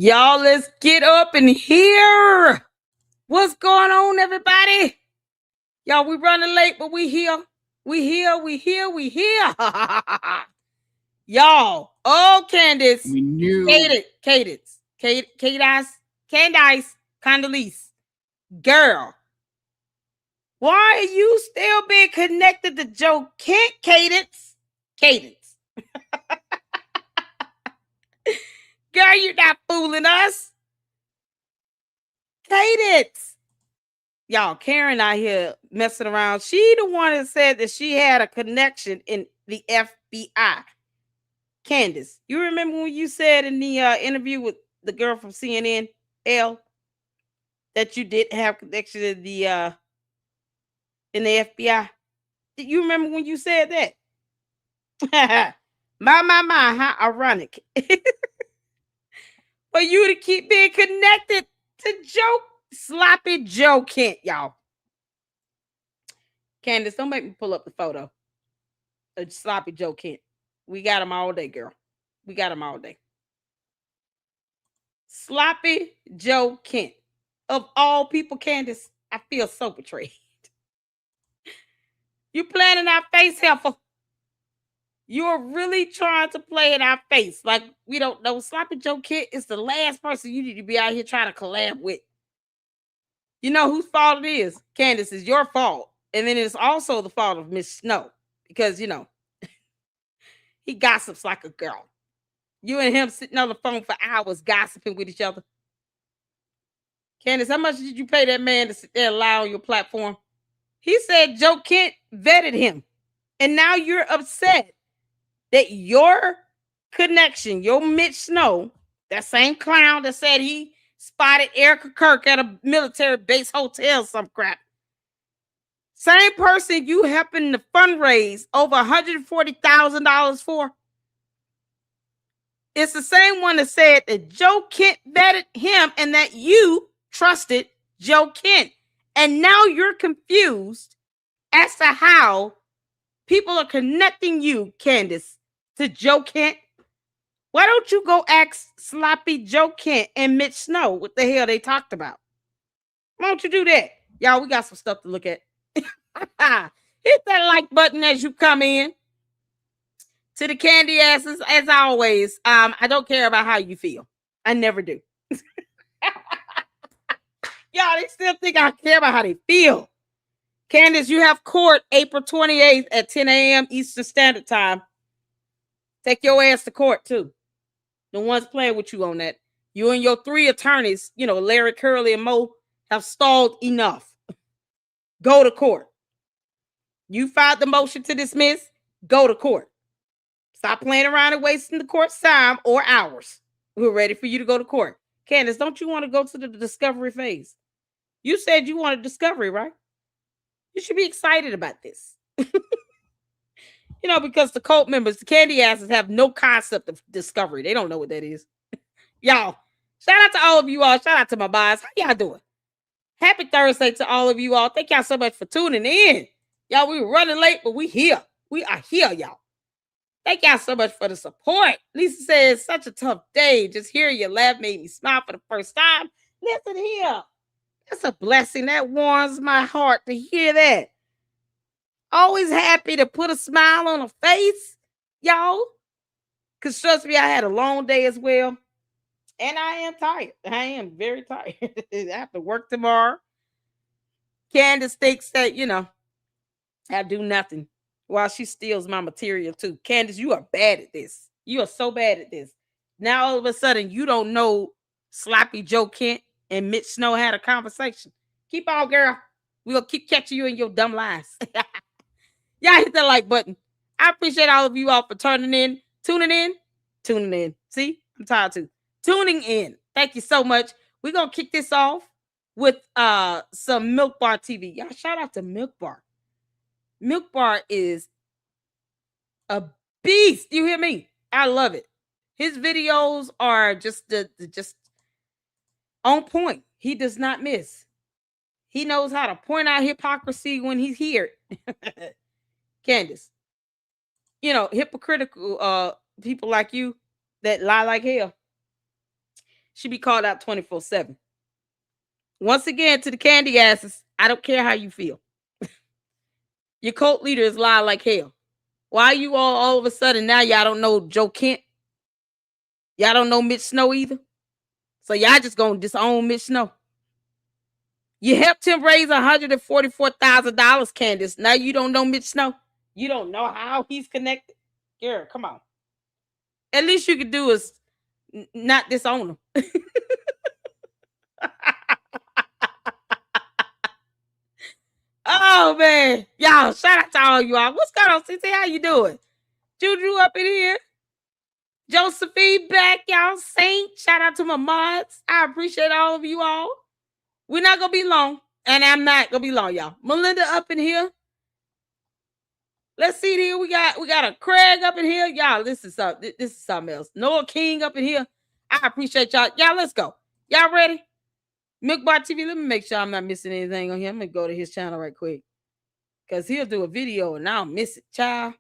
Y'all, let's get up and hear what's going on, everybody. Y'all, we running late, but we here. We here. Y'all, oh, Candace. We knew. Candace, Candace, girl. Why are you still being connected to Joe Kent, Cadence? Girl, you're not fooling us. Cadence. Y'all, Karen out here messing around. She the one that said that she had a connection in the FBI. Candace, you remember when you said in the interview with the girl from CNN, L, that you did have connection in the FBI? Did you remember when you said that? my, how ironic. For you to keep being connected to Sloppy Joe Kent, y'all. Candace, don't make me pull up the photo of Sloppy Joe Kent. We got him all day, girl. We got him all day. Sloppy Joe Kent. Of all people, Candace, I feel so betrayed. You playing in our face, heifer. You're really trying to play in our face like we don't know. Sloppy Joe Kent is the last person you need to be out here trying to collab with. You know whose fault it is? Candace, is your fault. And then it's also the fault of Miss Snow. Because, you know, he gossips like a girl. You and him sitting on the phone for hours gossiping with each other. Candace, how much did you pay that man to sit there and lie on your platform? He said Joe Kent vetted him. And now you're upset that your connection, your Mitch Snow, that same clown that said he spotted Erica Kirk at a military base hotel, some crap. Same person you happen to fundraise over $140,000 for. It's the same one that said that Joe Kent vetted him and that you trusted Joe Kent. And now you're confused as to how people are connecting you, Candace, to Joe Kent. Why don't you go ask Sloppy Joe Kent and Mitch Snow what the hell they talked about? Why don't you do that? Y'all, we got some stuff to look at. Hit that like button as you come in. To the candy asses, as always, I don't care about how you feel. I never do. Y'all, they still think I care about how they feel. Candace, you have court April 28th at 10 a.m. Eastern Standard Time. Take your ass to court, too. No one's playing with you on that. You and your 3 attorneys, you know, Larry, Curley, and Mo, have stalled enough. Go to court. You filed the motion to dismiss. Go to court. Stop playing around and wasting the court's time or hours. We're ready for you to go to court. Candace, don't you want to go to the discovery phase? You said you wanted discovery, right? You should be excited about this. You know, because the cult members, the candy asses, have no concept of discovery. They don't know what that is. Y'all, shout out to all of you all. Shout out to my boss. How y'all doing? Happy Thursday to all of you all. Thank y'all so much for tuning in. Y'all, we were running late, but we here. We are here, y'all. Thank y'all so much for the support. Lisa says, such a tough day. Just hearing your laugh made me smile for the first time. Listen here. That's a blessing. That warms my heart to hear that. Always happy to put a smile on a face, y'all. Because trust me, I had a long day as well. And I am tired. I am very tired. I have to work tomorrow. Candace thinks that, you know, I do nothing while she steals my material too. Candace, you are bad at this. You are so bad at this. Now all of a sudden you don't know Sloppy Joe Kent and Mitch Snow had a conversation. Keep on, girl. We'll keep catching you in your dumb lies. Y'all hit that like button. I appreciate all of you all for tuning in. See, I'm tired too. Tuning in. Thank you so much. We're gonna kick this off with some Milk Bar TV. Y'all shout out to Milk Bar. Milk Bar is a beast. You hear me? I love it. His videos are just just on point. He does not miss. He knows how to point out hypocrisy when he's here. Candace, you know, hypocritical people like you that lie like hell. She be called out 24/7. Once again, to the candy asses, I don't care how you feel. Your cult leader is lying like hell. Why you all of a sudden now y'all don't know Joe Kent? Y'all don't know Mitch Snow either? So y'all just gonna disown Mitch Snow. You helped him raise $144,000, Candace. Now you don't know Mitch Snow. You don't know how he's connected. Girl, come on. At least you could do is not disown him. Oh man, y'all! Shout out to all y'all. What's going on, CT? How you doing? Juju up in here. Josephine back, y'all. Saint. Shout out to my mods. I appreciate all of you all. We're not gonna be long, and I'm not gonna be long, y'all. Melinda up in here. Let's see here. We got a Craig up in here, y'all. This is something else. Noah King up in here. I appreciate y'all. Y'all, let's go. Y'all ready? Milkbar TV. Let me make sure I'm not missing anything on here. I'm gonna go to his channel right quick, cause he'll do a video and I'll miss it, child.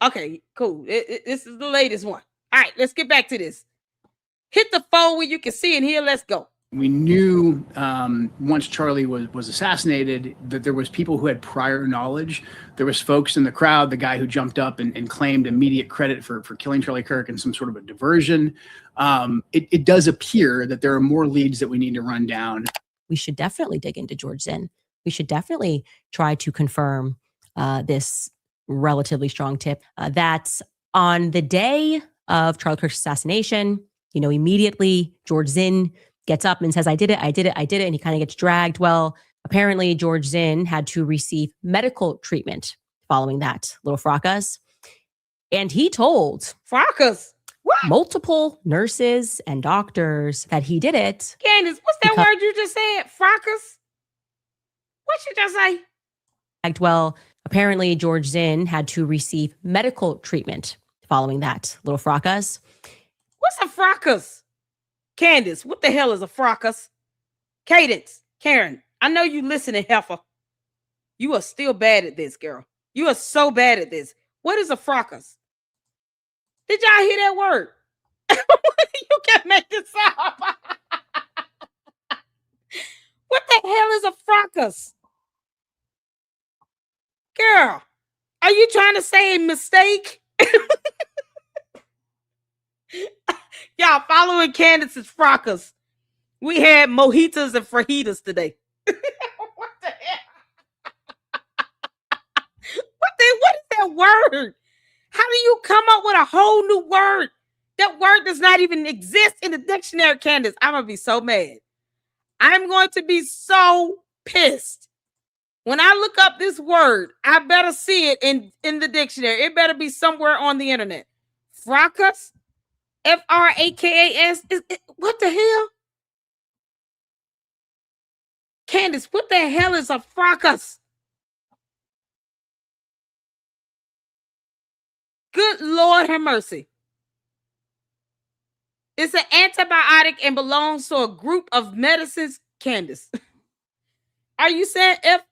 Okay, cool. This is the latest one. All right, let's get back to this. Hit the phone where you can see it here. Let's go. We knew once Charlie was assassinated that there was people who had prior knowledge. There was folks in the crowd, the guy who jumped up and claimed immediate credit for killing Charlie Kirk and some sort of a diversion. It does appear that there are more leads that we need to run down. We should definitely dig into George Zinn. We should definitely try to confirm this relatively strong tip that on the day of Charlie Kirk's assassination, immediately George Zinn gets up and says, I did it. And he kind of gets dragged. Well, apparently George Zinn had to receive medical treatment following that little fracas. And he told fracas multiple nurses and doctors that he did it. Candace, what's that word you just said? Fracas? What you just say? Well, apparently George Zinn had to receive medical treatment following that little fracas. What's a fracas? Candace, what the hell is a fracas? Cadence, Karen, I know you listening, heifer. You are still bad at this, girl. You are so bad at this. What is a fracas? Did y'all hear that word? You can't make this up. What the hell is a fracas? Girl, are you trying to say a mistake? Y'all, following Candace's fracas. We had mojitos and fajitas today. What the hell? What is that word? How do you come up with a whole new word? That word does not even exist in the dictionary, Candace. I'm going to be so mad. I'm going to be so pissed. When I look up this word, I better see it in the dictionary. It better be somewhere on the internet. Fracas? F-R-A-K-A-S? What the hell? Candace, what the hell is a fracas? Good Lord have mercy. It's an antibiotic and belongs to a group of medicines, Candace. Are you saying F-R-A-K-A-S?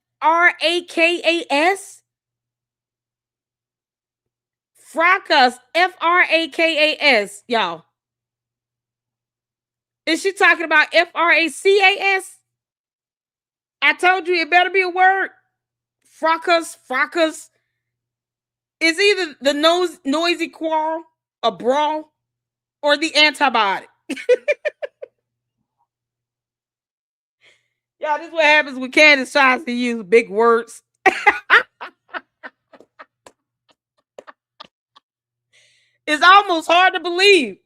Fracas, F-R-A-K-A-S, y'all. Is she talking about F-R-A-C-A-S? I told you it better be a word. Fracas. Is either the noisy quarrel, a brawl, or the antibiotic. Y'all, this is what happens when Candace tries to use big words. It's almost hard to believe.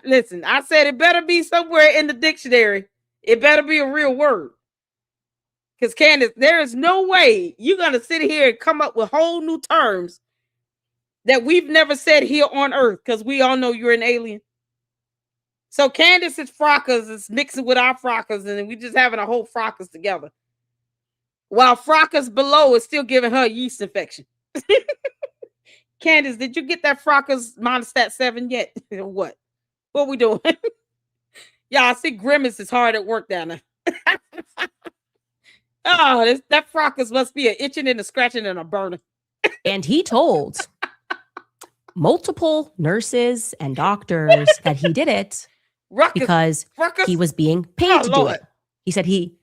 Listen, I said it better be somewhere in the dictionary. It better be a real word. Because Candace, there is no way you're going to sit here and come up with whole new terms that we've never said here on Earth, because we all know you're an alien. So Candace's fracas is mixing with our fracas, and we just having a whole fracas together. While fracas below is still giving her a yeast infection. Candace, did you get that fracas monostat 7 yet? What we doing? Y'all, I see Grimace is hard at work down there. Oh, that fracas must be an itching and a scratching and a burning. And he told multiple nurses and doctors that he did it Ruckus. because Ruckus. he was being paid to do Lord. it. He said he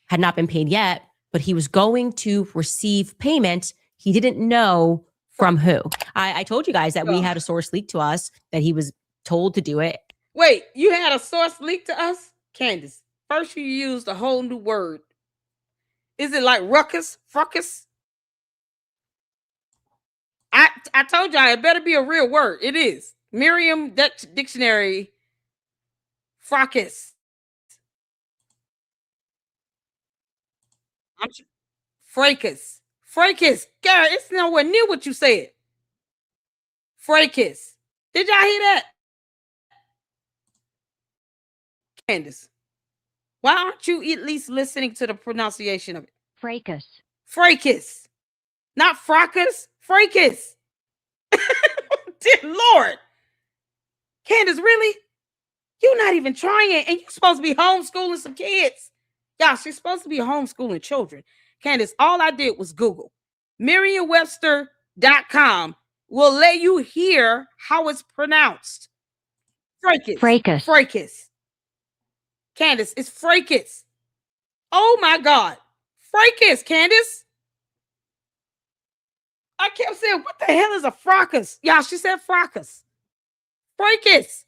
had not been paid yet, but he was going to receive payment. He didn't know from who. I told you guys that we had a source leak to us that he was told to do it. Wait, you had a source leak to us? Candace, first you used a whole new word. Is it like ruckus? Fruckus? I told y'all it better be a real word. It is. Merriam Dictionary. Fracas. Fracas. Fracas. Gary, it's nowhere near what you said. Fracas. Did y'all hear that? Candace, why aren't you at least listening to the pronunciation of it? Fracas. Fracas. Not fracas. Fracas. Dear Lord. Candace, really? You're not even trying, and you're supposed to be homeschooling some kids. Y'all, she's supposed to be homeschooling children. Candace, all I did was Google. Merriam-Webster.com will let you hear how it's pronounced. Fracas. Fracas. Fracas. Candace, it's fracas. Oh my God. Fracas, Candace. I kept saying, what the hell is a fracas? Y'all, she said fracas. Fracas.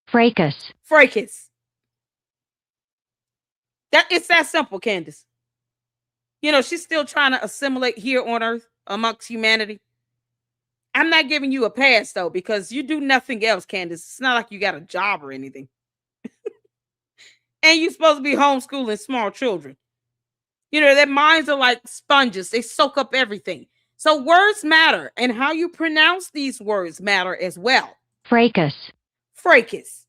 Fracas. Fracas. It's that simple, Candace. You know, she's still trying to assimilate here on earth amongst humanity. I'm not giving you a pass, though, because you do nothing else, Candace. It's not like you got a job or anything. And you're supposed to be homeschooling small children. You know, their minds are like sponges. They soak up everything. So words matter, and how you pronounce these words matter as well. Fracas. Fracas.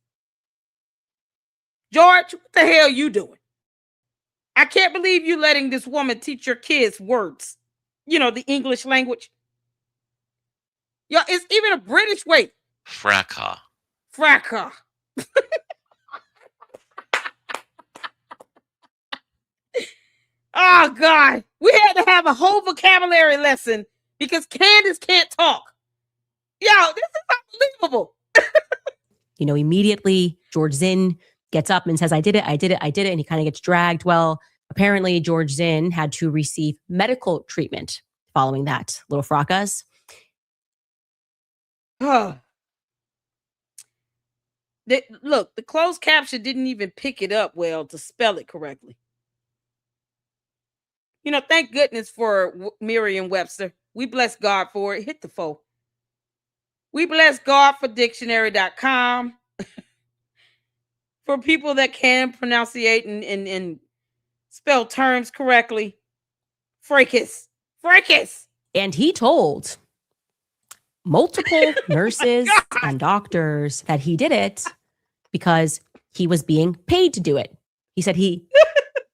George, what the hell are you doing? I can't believe you letting this woman teach your kids words. You know, the English language. Yo, it's even a British way. Fracas. Fracas. Oh, God. We had to have a whole vocabulary lesson because Candace can't talk. Yo, this is unbelievable. You know, immediately George Zinn gets up and says, I did it. And he kind of gets dragged. Well, apparently George Zinn had to receive medical treatment following that little fracas. Look, the closed caption didn't even pick it up well to spell it correctly. You know, thank goodness for Merriam-Webster. We bless God for it. Hit the phone. We bless God for dictionary.com. For people that can pronunciate and spell terms correctly. Fracas. Fracas. And he told multiple nurses and doctors that he did it because he was being paid to do it. He said he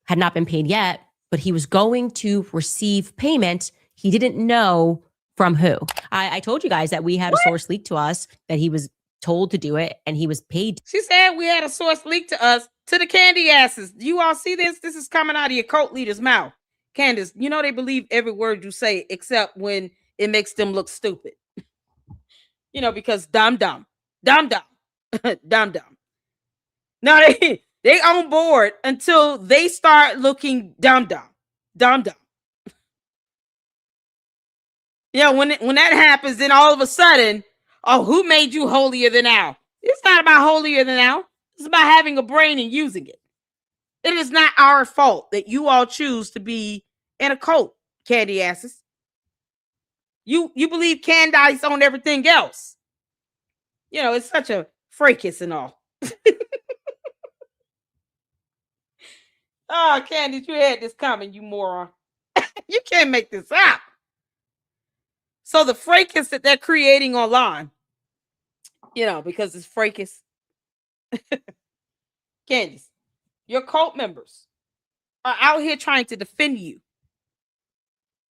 had not been paid yet, but he was going to receive payment. He didn't know from who. I told you guys that we had a source leak to us that he was told to do it and he was paid. She said we had a source leak to us, to the candy asses. Do you all see this? This is coming out of your cult leader's mouth. Candace, you know they believe every word you say except when it makes them look stupid. You know, because dumb. No, they on board until they start looking dumb. You know, when that happens, then all of a sudden, oh, who made you holier than thou? It's not about holier than thou. It's about having a brain and using it. It is not our fault that you all choose to be in a cult, candy asses. You believe Candace on everything else. You know, it's such a fracas and all. Oh, Candace, you had this coming, you moron. You can't make this up. So the fracas that they're creating online, you know, because it's fracas. Candace, your cult members are out here trying to defend you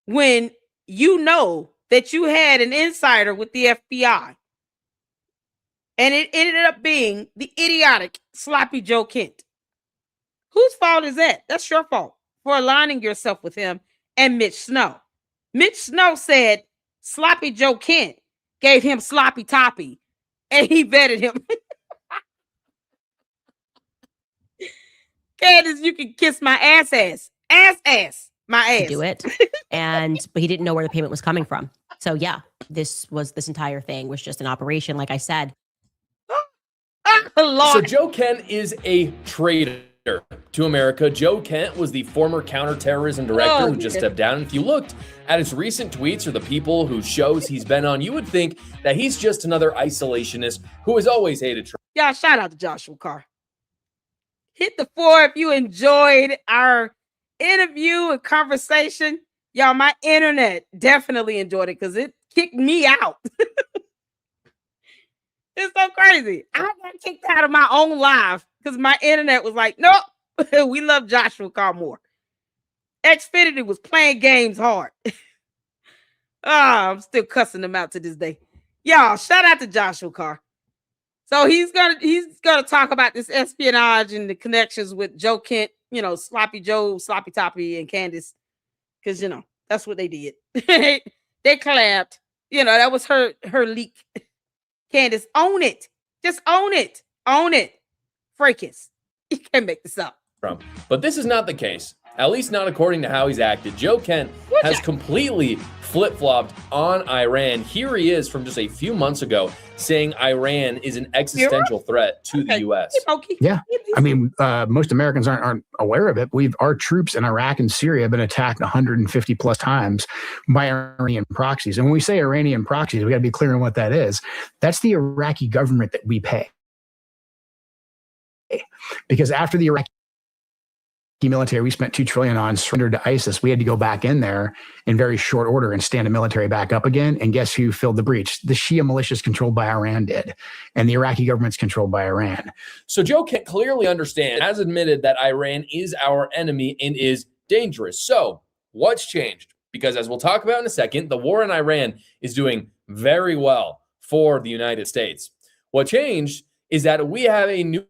when you know that you had an insider with the FBI. And it ended up being the idiotic Sloppy Joe Kent. Whose fault is that? That's your fault for aligning yourself with him and Mitch Snow. Mitch Snow said Sloppy Joe Kent gave him sloppy toppy and he vetted him. Candace, you can kiss my ass, my ass. To do it. But he didn't know where the payment was coming from. So yeah, this entire thing was just an operation, like I said. So Joe Kent is a traitor to America. Joe Kent was the former counterterrorism director who just stepped down. If you looked at his recent tweets or the people whose shows he's been on, you would think that he's just another isolationist who has always hated Trump. Y'all, shout out to Joshua Carr. Hit the 4 if you enjoyed our interview and conversation. Y'all, my internet definitely enjoyed it because it kicked me out. It's so crazy. I got kicked out of my own live because my internet was like, nope, we love Joshua Carr more. Xfinity was playing games hard. I'm still cussing them out to this day. Y'all, shout out to Joshua Carr. So he's gonna talk about this espionage and the connections with Joe Kent, Sloppy Joe, Sloppy Toppy, and Candace, because that's what they did. They collabed. That was her leak. Candace, own it. Just own it. Own it. Fracas. You can't make this up. But this is not the case, at least not according to how he's acted. Joe Kent has completely flip-flopped on Iran. Here he is from just a few months ago saying Iran is an existential threat to the U.S. Yeah. I mean, most Americans aren't aware of it. Our troops in Iraq and Syria have been attacked 150 plus times by Iranian proxies. And when we say Iranian proxies, we got to be clear on what that is. That's the Iraqi government that we pay. Because after the Iraqi military we spent $2 trillion on surrendered to ISIS, we had to go back in there in very short order and stand the military back up again. And guess who filled the breach? The Shia militias controlled by Iran did. And the Iraqi government's controlled by Iran. So Joe Kent clearly understands, has admitted that Iran is our enemy and is dangerous. So what's changed? Because as we'll talk about in a second, the war in Iran is doing very well for the United States. What changed is that we have a new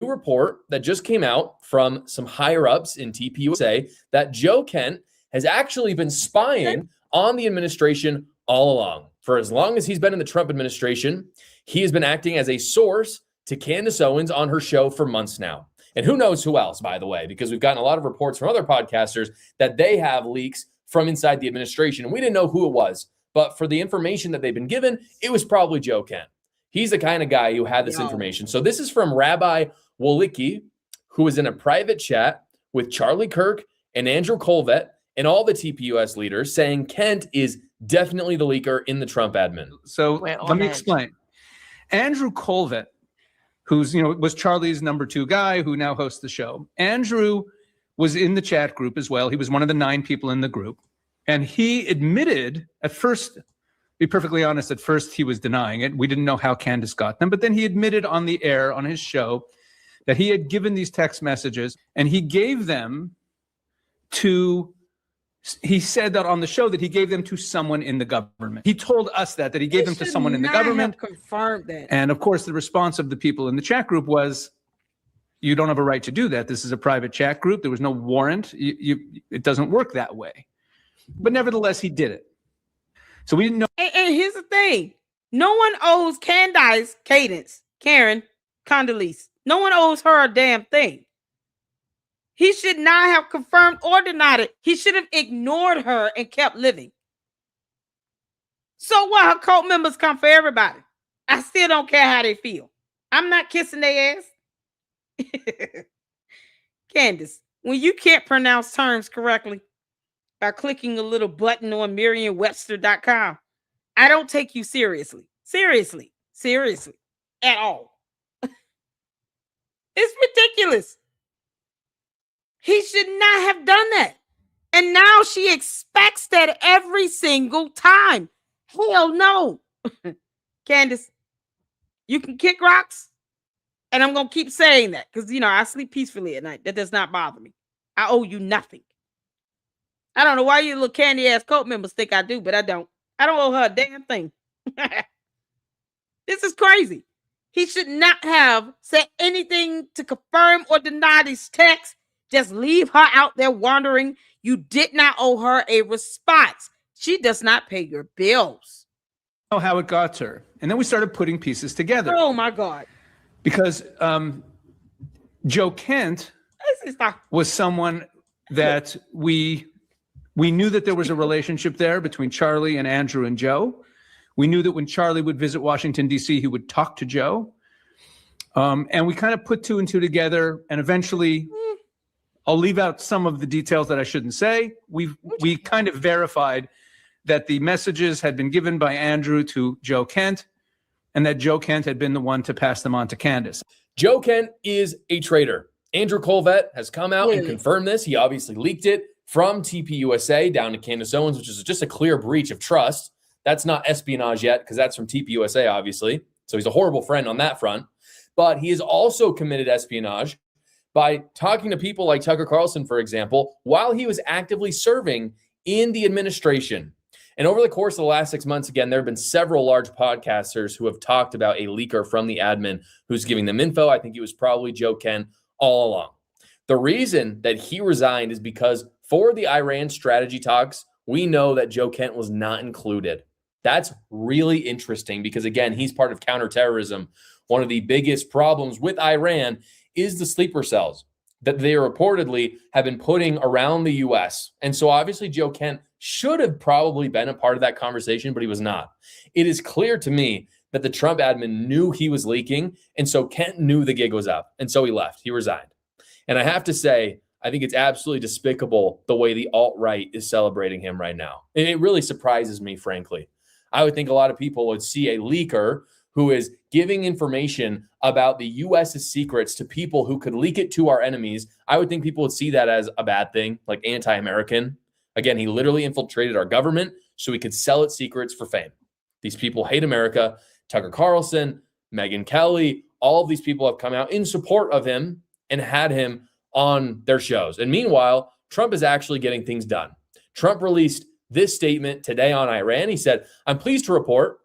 report that just came out from some higher ups in TPUSA that Joe Kent has actually been spying on the administration all along. For as long as he's been in the Trump administration, he has been acting as a source to Candace Owens on her show for months now. And who knows who else, by the way, because we've gotten a lot of reports from other podcasters that they have leaks from inside the administration. And we didn't know who it was, but for the information that they've been given, it was probably Joe Kent. He's the kind of guy who had this information. So this is from Rabbi Wolicki, who was in a private chat with Charlie Kirk and Andrew Colvett and all the TPUS leaders saying Kent is definitely the leaker in the Trump admin. So let me explain. Andrew Colvett, who's, was Charlie's number 2 guy who now hosts the show. Andrew was in the chat group as well. He was one of the 9 people in the group. And he admitted at first, be perfectly honest, at first he was denying it. We didn't know how Candace got them, but then he admitted on the air on his show that he had given these text messages and he gave them to, he said that on the show that he gave them to someone in the government. He told us that he gave them to someone in the government. Confirmed that. And of course, the response of the people in the chat group was, you don't have a right to do that. This is a private chat group. There was no warrant. It doesn't work that way. But nevertheless, he did it. So we didn't know. And here's the thing. No one owes Candace, Karen, Condoleezza. No one owes her a damn thing. He should not have confirmed or denied it. He should have ignored her and kept living. So what? Her cult members come for everybody. I still don't care how they feel. I'm not kissing their ass. Candace, when you can't pronounce terms correctly by clicking a little button on Merriam-Webster.com, I don't take you seriously. Seriously at all. It's ridiculous. He should not have done that. And now she expects that every single time. Hell no. Candace, you can kick rocks. And I'm going to keep saying that because, I sleep peacefully at night. That does not bother me. I owe you nothing. I don't know why you little candy ass cult members think I do, but I don't. I don't owe her a damn thing. This is crazy. He should not have said anything to confirm or deny these texts. Just leave her out there wandering. You did not owe her a response. She does not pay your bills. Know how it got to her. And then we started putting pieces together. Oh, my God. Because Joe Kent This is not- was someone that we knew that there was a relationship there between Charlie and Andrew and Joe. We knew that when Charlie would visit Washington, D.C., he would talk to Joe. And we kind of put two and two together, and eventually, I'll leave out some of the details that I shouldn't say. We kind of verified that the messages had been given by Andrew to Joe Kent, and that Joe Kent had been the one to pass them on to Candace. Joe Kent is a traitor. Andrew Colvett has come out and Really? confirmed this. He obviously leaked it from TPUSA down to Candace Owens, which is just a clear breach of trust. That's not espionage yet, because that's from TPUSA, obviously. So he's a horrible friend on that front. But he has also committed espionage by talking to people like Tucker Carlson, for example, while he was actively serving in the administration. And over the course of the last 6 months, again, there have been several large podcasters who have talked about a leaker from the admin who's giving them info. I think it was probably Joe Kent all along. The reason that he resigned is because for the Iran strategy talks, we know that Joe Kent was not included. That's really interesting because, again, he's part of counterterrorism. One of the biggest problems with Iran is the sleeper cells that they reportedly have been putting around the U.S. And so obviously Joe Kent should have probably been a part of that conversation, but he was not. It is clear to me that the Trump admin knew he was leaking, and so Kent knew the gig was up, and so he left. He resigned. And I have to say, I think it's absolutely despicable the way the alt-right is celebrating him right now. And it really surprises me, frankly. I would think a lot of people would see a leaker who is giving information about the U.S.'s secrets to people who could leak it to our enemies. I would think people would see that as a bad thing, like anti-American. Again, he literally infiltrated our government so he could sell its secrets for fame. These people hate America. Tucker Carlson, Megyn Kelly, all of these people have come out in support of him and had him on their shows. And meanwhile, Trump is actually getting things done. Trump released this statement today on Iran. He said, "I'm pleased to report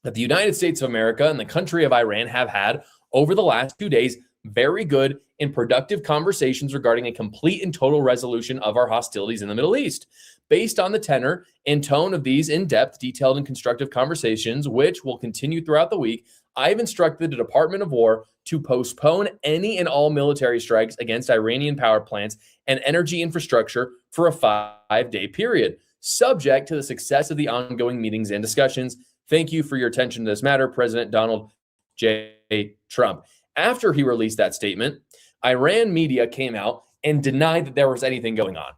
that the United States of America and the country of Iran have had, over the last 2 days, very good and productive conversations regarding a complete and total resolution of our hostilities in the Middle East. Based on the tenor and tone of these in-depth, detailed, and constructive conversations, which will continue throughout the week, I've instructed the Department of War to postpone any and all military strikes against Iranian power plants and energy infrastructure for a 5-day period, subject to the success of the ongoing meetings and discussions. Thank you for your attention to this matter, President Donald J. Trump." After he released that statement, Iran media came out and denied that there was anything going on,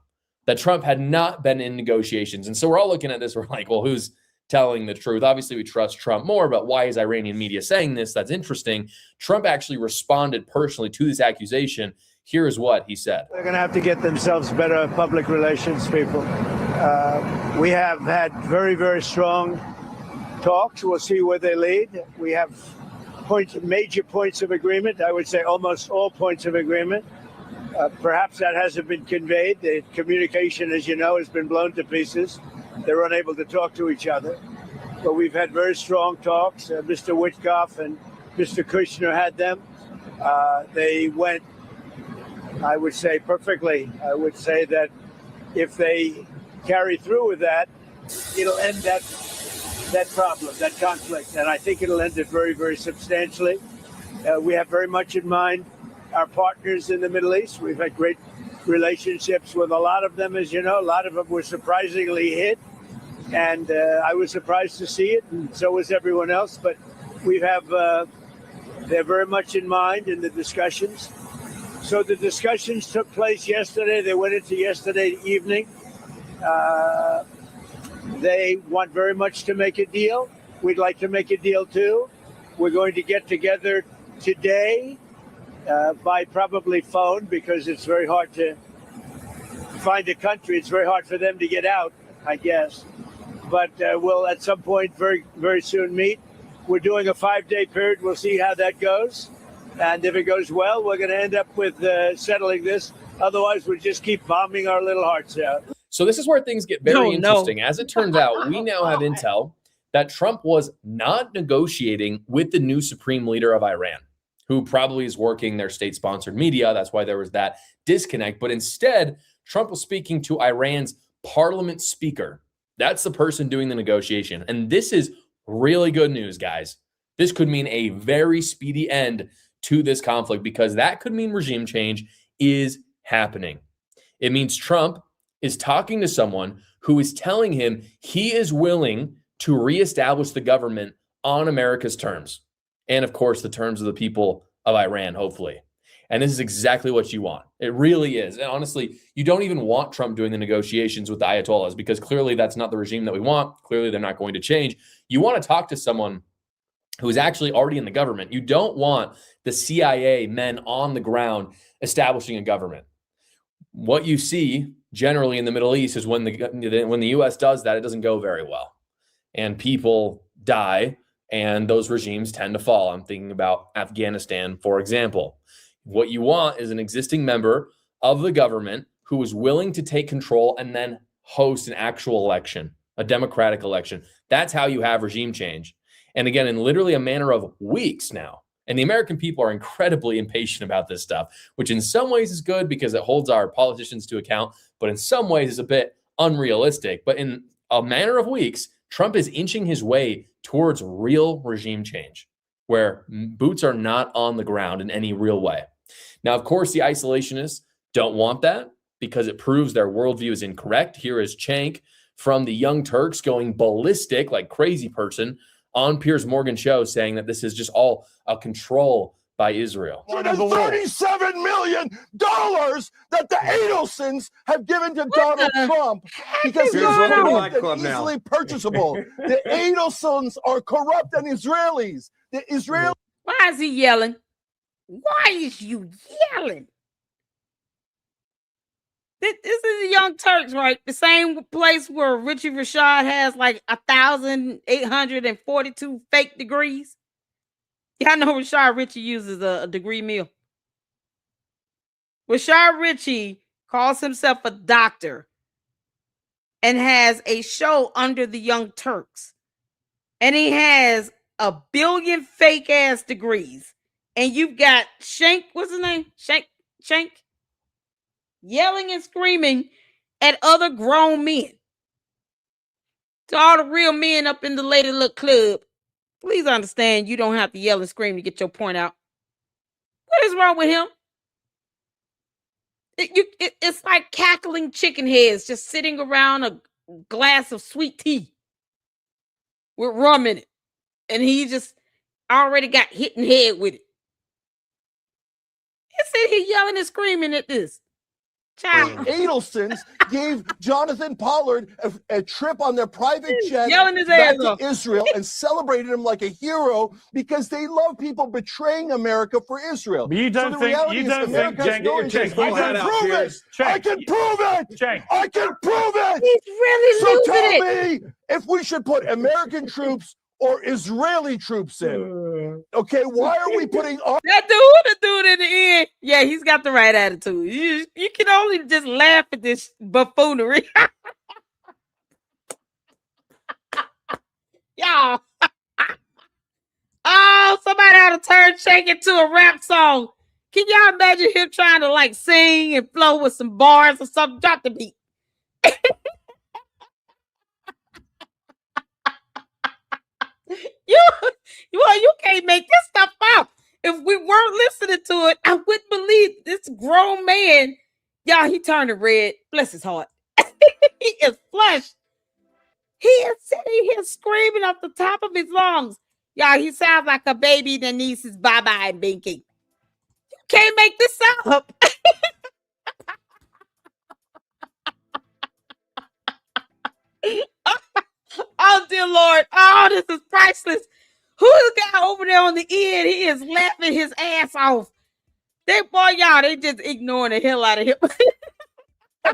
that Trump had not been in negotiations. And so we're all looking at this. We're like, well, who's telling the truth? Obviously, we trust Trump more, but why is Iranian media saying this? That's interesting. Trump actually responded personally to this accusation. Here is what he said. They're going to have to get themselves better public relations people. We have had very, very strong talks. We'll see where they lead. We have major points of agreement. I would say almost all points of agreement. Perhaps that hasn't been conveyed. The communication, as you know, has been blown to pieces. They're unable to talk to each other. But we've had very strong talks. Mr. Witkoff and Mr. Kushner had them. They went, I would say, perfectly. I would say that if they carry through with that, it'll end that problem, that conflict. And I think it'll end it very, very substantially. We have very much in mind our partners in the Middle East. We've had great relationships with a lot of them, as you know. A lot of them were surprisingly hit. And I was surprised to see it, and so was everyone else. But we have, they're very much in mind in the discussions. So the discussions took place yesterday. They went into yesterday evening. They want very much to make a deal. We'd like to make a deal too. We're going to get together today by probably phone, because it's very hard to find a country. It's very hard for them to get out, I guess. But we'll at some point very, very soon meet. We're doing a 5-day period. We'll see how that goes. And if it goes well, we're going to end up with settling this. Otherwise, we'll just keep bombing our little hearts out. So this is where things get very interesting. As it turns out, we now have intel that Trump was not negotiating with the new supreme leader of Iran, who probably is working their state-sponsored media. That's why there was that disconnect. But instead, Trump was speaking to Iran's parliament speaker. That's the person doing the negotiation. And this is really good news, guys. This could mean a very speedy end to this conflict, because that could mean regime change is happening. It means Trump is talking to someone who is telling him he is willing to reestablish the government on America's terms. And of course, the terms of the people of Iran, hopefully. And this is exactly what you want. It really is. And honestly, you don't even want Trump doing the negotiations with the Ayatollahs, because clearly that's not the regime that we want. Clearly they're not going to change. You want to talk to someone who is actually already in the government. You don't want the CIA men on the ground establishing a government. What you see generally in the Middle East is when the U.S. does that, it doesn't go very well. And people die, and those regimes tend to fall. I'm thinking about Afghanistan, for example. What you want is an existing member of the government who is willing to take control and then host an actual election, a democratic election. That's how you have regime change. And again, in literally a matter of weeks now. And the American people are incredibly impatient about this stuff, which in some ways is good because it holds our politicians to account, but in some ways is a bit unrealistic. But in a matter of weeks, Trump is inching his way towards real regime change, where boots are not on the ground in any real way. Now, of course, the isolationists don't want that because it proves their worldview is incorrect. Here is Cenk from the Young Turks going ballistic like crazy person on Piers Morgan's show, saying that this is just all a control by Israel. $37 million that the Adelsons have given to Donald Trump because he's corrupt and easily purchasable. The Adelsons are corrupt and Israelis. The Israelis. Why is he yelling? Why is you yelling? This is the Young Turks, right? The same place where Richie Rashad has like 1,842 fake degrees. Y'all know Rashad Richie uses a degree mill. Rashad Richie calls himself a doctor and has a show under the Young Turks. And he has 1 billion fake ass degrees. And you've got Cenk, what's his name? Cenk, yelling and screaming at other grown men. To all the real men up in the Lady Luck Club, please understand you don't have to yell and scream to get your point out. What is wrong with him? It's like cackling chicken heads just sitting around a glass of sweet tea with rum in it. And he just already got hit in the head with it. He's sitting here yelling and screaming at this. Child. Adelsons gave Jonathan Pollard a trip on their private jet yelling his back ass to off. Israel and celebrated him like a hero because they love people betraying America for Israel. But you don't think America has Cenk, no get your interest. Cenk, I can prove it. Cenk. I can prove it. Cenk. I can prove it. He's really So losing tell it. me if we should put American troops or Israeli troops in. Okay, why are we putting our That dude, the dude in the end, yeah, he's got the right attitude. You can only just laugh at this buffoonery. Y'all. Oh, somebody ought to turn Cenk into a rap song. Can y'all imagine him trying to like sing and flow with some bars or something? Drop the beat. You can't make this stuff up. If we weren't listening to it, I wouldn't believe this grown man. Y'all, he turned red. Bless his heart. He is flushed. He is sitting here screaming off the top of his lungs. Y'all, he sounds like a baby that needs his bye-bye and binky. You can't make this up. Oh, dear Lord. Oh, this is priceless. Who's the guy over there on the end? He is laughing his ass off. They just ignoring the hell out of him.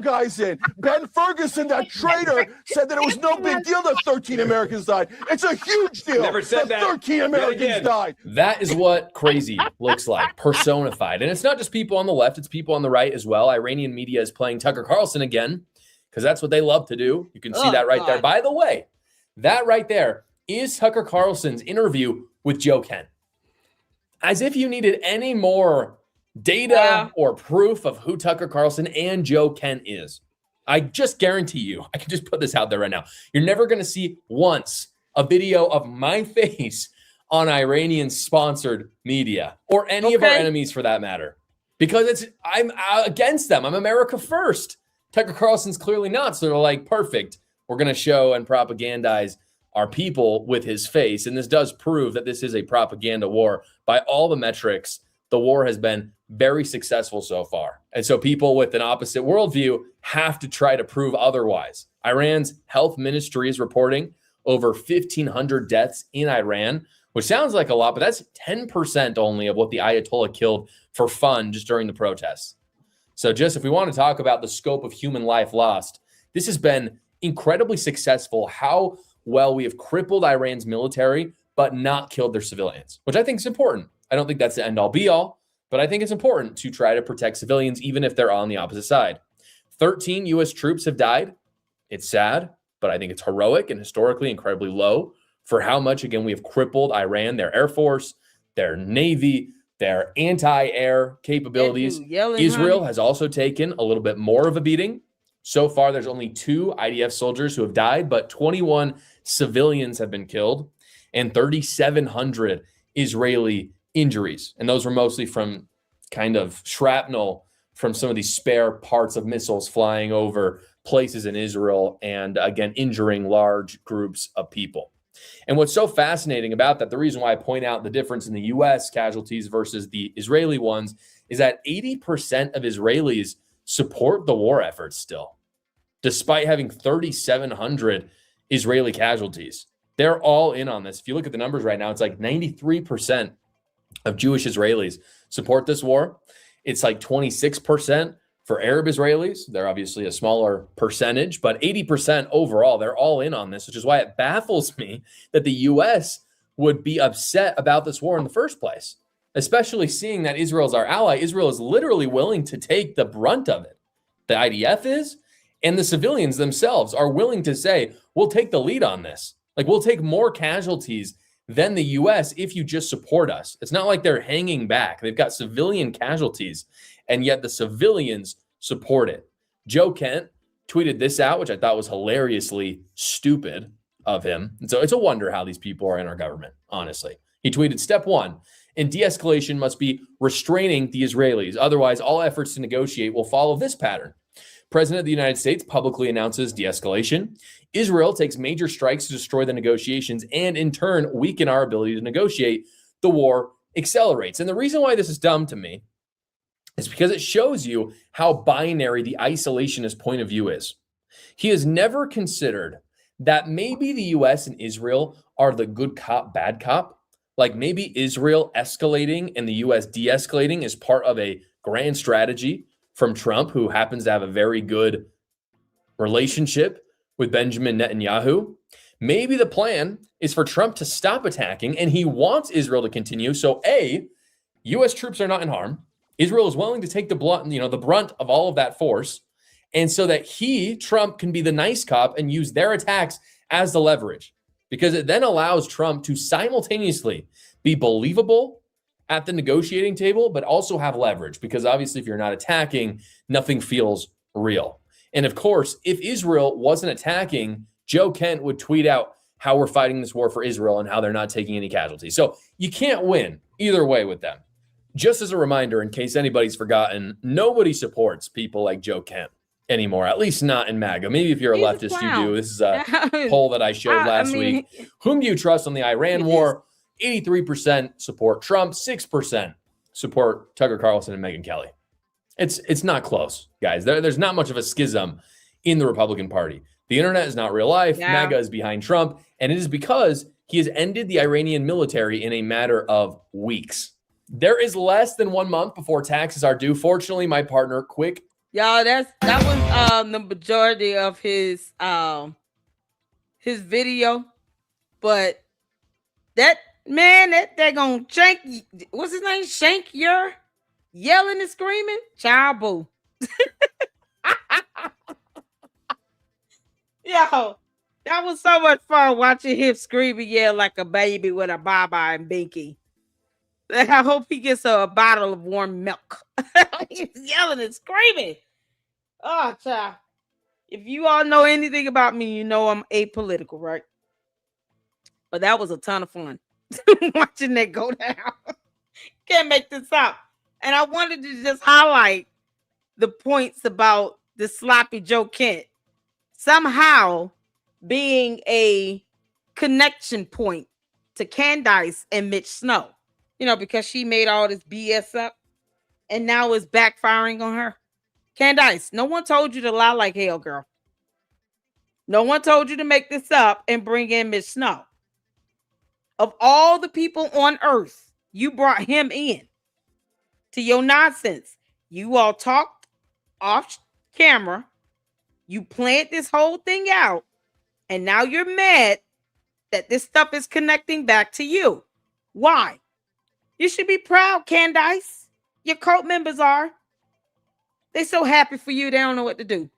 guys in? Ben Ferguson, that traitor, said that it was no big deal that 13 Americans died. It's a huge deal. Never said that. 13 Americans died. That is what crazy looks like, personified. And it's not just people on the left, it's people on the right as well. Iranian media is playing Tucker Carlson again, because that's what they love to do. You can see that right there. By the way, that right there is Tucker Carlson's interview with Joe Kent. As if you needed any more data or proof of who Tucker Carlson and Joe Kent is. I just guarantee you, I can just put this out there right now. You're never going to see once a video of my face on Iranian-sponsored media or any of our enemies for that matter, because I'm against them. I'm America first. Tucker Carlson's clearly not, so they're like, perfect. We're going to show and propagandize our people with his face, and this does prove that this is a propaganda war. By all the metrics, the war has been very successful so far, and so people with an opposite worldview have to try to prove otherwise. Iran's health ministry is reporting over 1,500 deaths in Iran, which sounds like a lot, but that's 10% only of what the Ayatollah killed for fun just during the protests. So just if we want to talk about the scope of human life lost, this has been incredibly successful, how well we have crippled Iran's military, but not killed their civilians, which I think is important. I don't think that's the end all be all, but I think it's important to try to protect civilians, even if they're on the opposite side. 13 U.S. troops have died. It's sad, but I think it's heroic and historically incredibly low for how much, again, we have crippled Iran, their Air Force, their Navy, their anti-air capabilities. Israel has also taken a little bit more of a beating. So far, there's only 2 IDF soldiers who have died, but 21 civilians have been killed and 3,700 Israeli injuries. And those were mostly from kind of shrapnel from some of these spare parts of missiles flying over places in Israel and, again, injuring large groups of people. And what's so fascinating about that, the reason why I point out the difference in the U.S. casualties versus the Israeli ones, is that 80% of Israelis support the war effort still, despite having 3,700 Israeli casualties. They're all in on this. If you look at the numbers right now, it's like 93% of Jewish Israelis support this war. It's like 26% for Arab Israelis. They're obviously a smaller percentage, but 80% overall, they're all in on this, which is why it baffles me that the U.S. would be upset about this war in the first place, especially seeing that Israel's our ally. Israel is literally willing to take the brunt of it. The IDF is, and the civilians themselves are willing to say, we'll take the lead on this. Like, we'll take more casualties than the U.S. if you just support us. It's not like they're hanging back. They've got civilian casualties, and yet the civilians support it. Joe Kent tweeted this out, which I thought was hilariously stupid of him. And so it's a wonder how these people are in our government, honestly. He tweeted, step 1, in de-escalation must be restraining the Israelis. Otherwise, all efforts to negotiate will follow this pattern. President of the United States publicly announces de-escalation. Israel takes major strikes to destroy the negotiations and in turn weaken our ability to negotiate. The war accelerates. And the reason why this is dumb to me is because it shows you how binary the isolationist point of view is. He has never considered that maybe the US and Israel are the good cop, bad cop. Like maybe Israel escalating and the US de-escalating is part of a grand strategy from Trump, who happens to have a very good relationship with Benjamin Netanyahu. Maybe the plan is for Trump to stop attacking and he wants Israel to continue. So A, US troops are not in harm. Israel is willing to take the brunt of all of that force. And so that Trump, can be the nice cop and use their attacks as the leverage, because it then allows Trump to simultaneously be believable at the negotiating table, but also have leverage, because obviously if you're not attacking, nothing feels real. And of course, if Israel wasn't attacking, Joe Kent would tweet out how we're fighting this war for Israel and how they're not taking any casualties. So you can't win either way with them. Just as a reminder, in case anybody's forgotten, nobody supports people like Joe Kent anymore, at least not in MAGA. Maybe if you're a leftist, you do. This is a poll that I showed last week. Whom do you trust on the Iran war? 83% support Trump, 6% support Tucker Carlson and Megyn Kelly. It's not close, guys. There's not much of a schism in the Republican Party. The internet is not real life. Yeah. MAGA is behind Trump, and it is because he has ended the Iranian military in a matter of weeks. There is less than 1 month before taxes are due. Fortunately, my partner, Quick. Y'all, that was the majority of his video. But that man, they're gonna shank, what's his name? Shank your yelling and screaming? Child boo. Yo, that was so much fun watching him scream and yell like a baby with a baba and binky. I hope he gets a bottle of warm milk. He's yelling and screaming. Oh, child. If you all know anything about me, you know I'm apolitical, right? But that was a ton of fun. watching that go down. Can't make this up. And I wanted to just highlight the points about the sloppy Joe Kent somehow being a connection point to Candace and Mitch Snow, because she made all this BS up and now it's backfiring on her. Candace, no one told you to lie like hell, girl. No one told you to make this up and bring in Mitch Snow. Of all the people on earth, you brought him in to your nonsense. You all talked off camera. You planned this whole thing out. And now you're mad that this stuff is connecting back to you. Why? You should be proud, Candace. Your cult members are. They're so happy for you, they don't know what to do.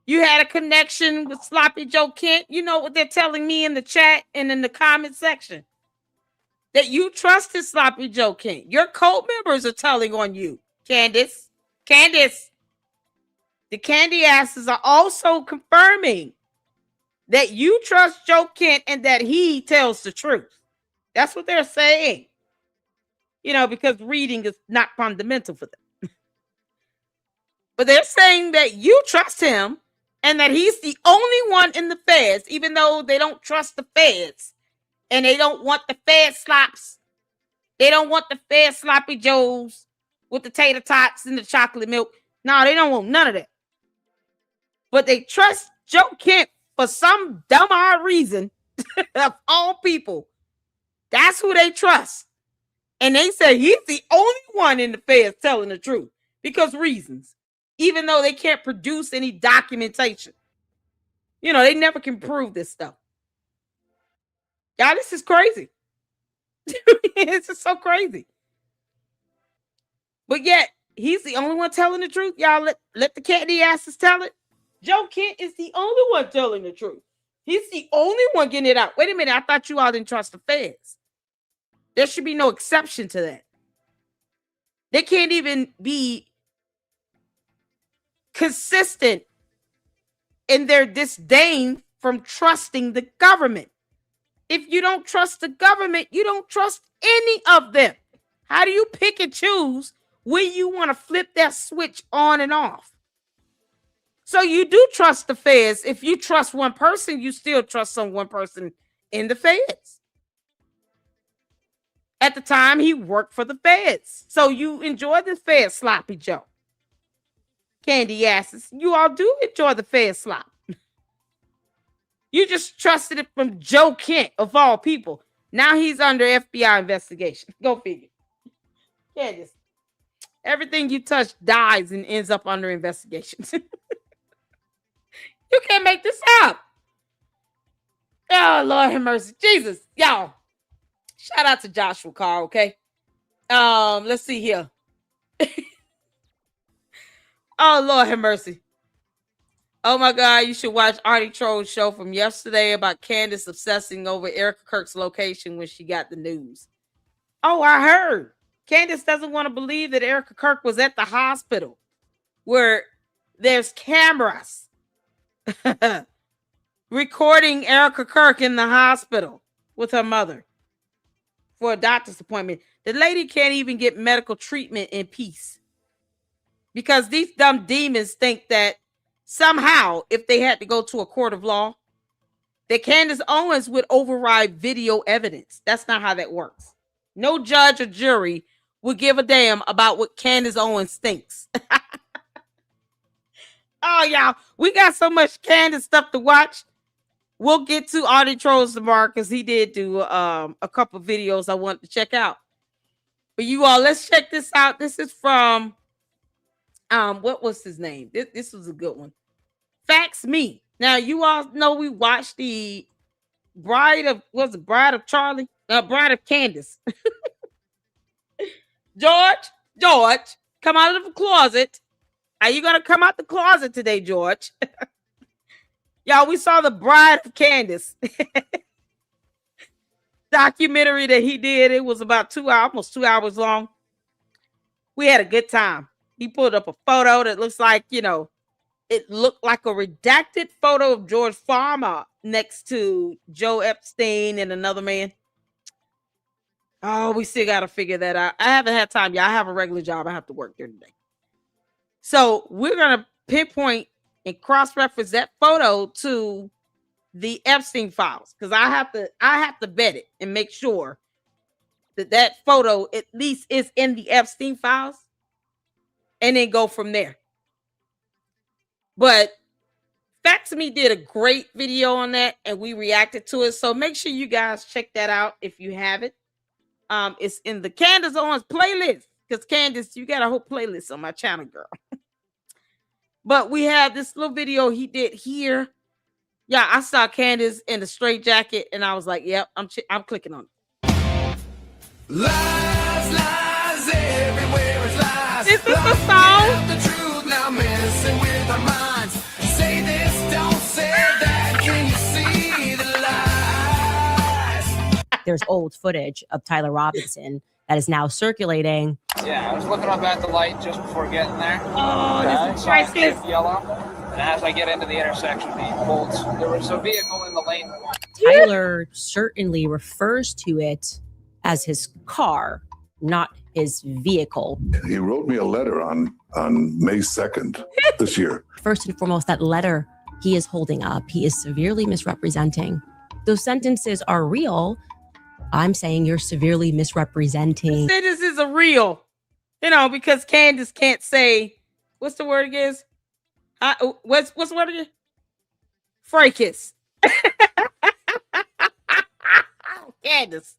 You had a connection with Sloppy Joe Kent. You know what they're telling me in the chat and in the comment section? That you trusted Sloppy Joe Kent. Your cult members are telling on you, Candace. Candace. The candy asses are also confirming that you trust Joe Kent and that he tells the truth. That's what they're saying. Because reading is not fundamental for them. But they're saying that you trust him and that he's the only one in the feds, even though they don't trust the feds and they don't want the fed slops. They don't want the fed sloppy joes with the tater tots and the chocolate milk. No, they don't want none of that. But they trust Joe Kent for some dumb odd reason of all people. That's who they trust. And they say he's the only one in the feds telling the truth because reasons. Even though they can't produce any documentation. They never can prove this stuff. Y'all, this is crazy. This is so crazy. But yet, he's the only one telling the truth. Y'all let the candy asses tell it. Joe Kent is the only one telling the truth. He's the only one getting it out. Wait a minute. I thought you all didn't trust the feds. There should be no exception to that. They can't even be consistent in their disdain from trusting the government. If you don't trust the government, you don't trust any of them. How do you pick and choose when you want to flip that switch on and off? So you do trust the feds. If you trust one person, you still trust some one person in the feds. At the time, he worked for the feds. So you enjoy the feds, Sloppy Joe. Candy asses. You all do enjoy the fed slop. You just trusted it from Joe Kent, of all people. Now he's under FBI investigation. Go figure. Candace, everything you touch dies and ends up under investigation. You can't make this up. Oh, Lord have mercy. Jesus, y'all. Shout out to Joshua Carr, okay? Let's see here. Oh, Lord have mercy. Oh, my God. You should watch Artie Troll's show from yesterday about Candace obsessing over Erica Kirk's location when she got the news. Oh, I heard. Candace doesn't want to believe that Erica Kirk was at the hospital where there's cameras recording Erica Kirk in the hospital with her mother for a doctor's appointment. The lady can't even get medical treatment in peace. Because these dumb demons think that somehow, if they had to go to a court of law, that Candace Owens would override video evidence. That's not how that works. No judge or jury would give a damn about what Candace Owens thinks. Oh, y'all, we got so much Candace stuff to watch. We'll get to Artie Trolls tomorrow because he did do a couple videos I wanted to check out. But you all, let's check this out. This is from... what was his name? This was a good one. Facts Me. Now you all know we watched the Bride of Charlie? Bride of Candace. George, come out of the closet. Are you gonna come out the closet today, George? Y'all, we saw the Bride of Candace documentary that he did. It was about 2 hours, almost 2 hours long. We had a good time. He pulled up a photo that looks like, it looked like a redacted photo of George Farmer next to Joe Epstein and another man. Oh, we still got to figure that out. I haven't had time. Yeah, I have a regular job. I have to work during the day. So we're going to pinpoint and cross-reference that photo to the Epstein files, because I have to vet it and make sure that photo at least is in the Epstein files, and then go from there. But Facts Me did a great video on that, and we reacted to it. So make sure you guys check that out if you have it. It's in the Candace Owens playlist, because Candace, you got a whole playlist on my channel, girl. But we have this little video he did here. Yeah, I saw Candace in the straight jacket, and I was like, "Yep, I'm clicking on it." Lies, lies, everywhere is lies. Is this the song? The truth now messing with our minds. Say this, don't say that. Can you see the lies? There's old footage of Tyler Robinson that is now circulating. Yeah, I was looking up at the light just before getting there. Oh, this is priceless. Yellow. And as I get into the intersection, there was a vehicle in the lane. Tyler certainly refers to it as his car, not his vehicle. He wrote me a letter on May 2nd this year. First and foremost, that letter he is holding up, he is severely misrepresenting. Those sentences are real. I'm saying you're severely misrepresenting. Sentences are real, because Candace can't say, what's the word again? What's the word again? Fracas. Candace,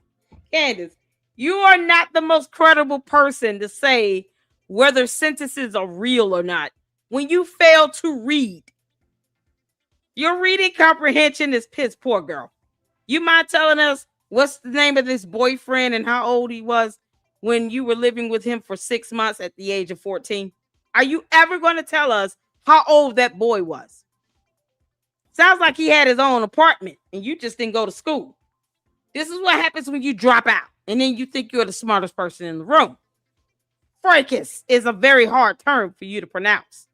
you are not the most credible person to say whether sentences are real or not when you fail to read. Your reading comprehension is piss poor, girl. You mind telling us what's the name of this boyfriend and how old he was when you were living with him for 6 months at the age of 14? Are you ever going to tell us how old that boy was? Sounds like he had his own apartment and you just didn't go to school. This is what happens when you drop out and then you think you're the smartest person in the room. Fracas is a very hard term for you to pronounce.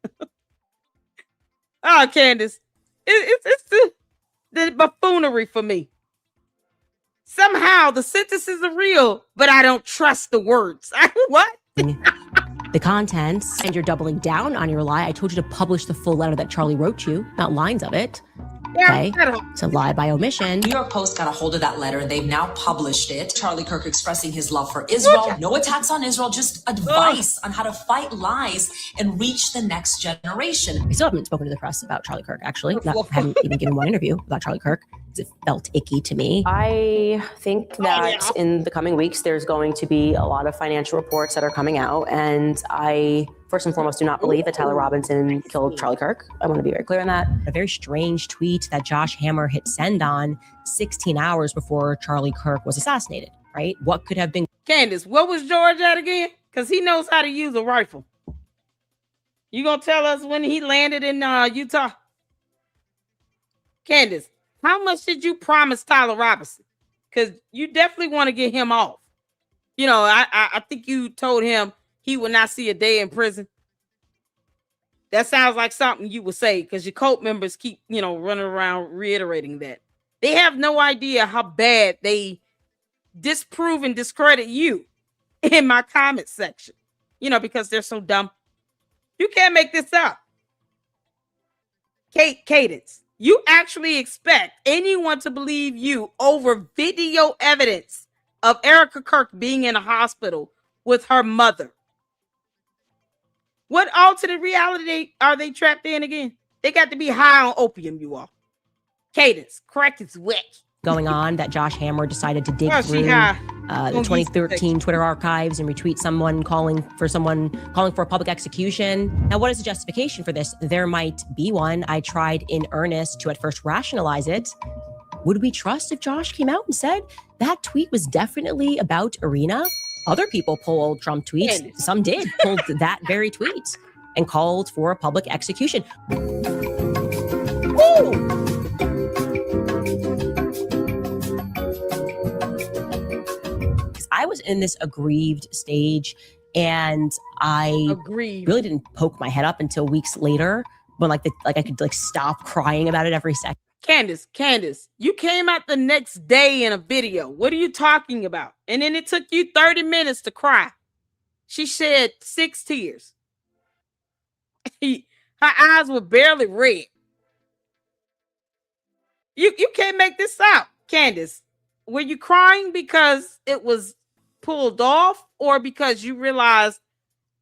Oh, Candace, it's the buffoonery for me. Somehow the sentences are real, but I don't trust the words. What? The contents, and you're doubling down on your lie. I told you to publish the full letter that Charlie wrote you, not lines of it. Okay, it's a lie by omission. New York Post got a hold of that letter and they've now published it. Charlie Kirk expressing his love for Israel. No attacks on Israel, just advice on how to fight lies and reach the next generation. I still haven't spoken to the press about Charlie Kirk, actually. Haven't even given one interview about Charlie Kirk. It felt icky to me. I think that in the coming weeks, there's going to be a lot of financial reports that are coming out. And I, first and foremost, do not believe that Tyler Robinson killed Charlie Kirk. I want to be very clear on that. A very strange tweet that Josh Hammer hit send on 16 hours before Charlie Kirk was assassinated, right? What could have been? Candace, what was George at again? Because he knows how to use a rifle. You gonna tell us when he landed in Utah? Candace, how much did you promise Tyler Robinson? Because you definitely want to get him off. I think you told him he would not see a day in prison. That sounds like something you would say, because your cult members keep, running around reiterating that. They have no idea how bad they disprove and discredit you in my comment section, because they're so dumb. You can't make this up. Cadence, you actually expect anyone to believe you over video evidence of Erica Kirk being in a hospital with her mother? What alternate reality are they trapped in again? They got to be high on opium, you all. Cadence, correct its wet. Going on that Josh Hammer decided to dig through the 2013 Twitter archives and retweet someone calling for a public execution. Now, what is the justification for this? There might be one. I tried in earnest to at first rationalize it. Would we trust if Josh came out and said that tweet was definitely about Irina? Other people pulled Trump tweets. Some did pulled that very tweet and called for a public execution. Ooh! I was in this aggrieved stage, and I really didn't poke my head up until weeks later when I could stop crying about it every second. Candace, you came out the next day in a video. What are you talking about? And then it took you 30 minutes to cry. She shed 6 tears. Her eyes were barely red. You can't make this out, Candace. Were you crying because it was pulled off, or because you realized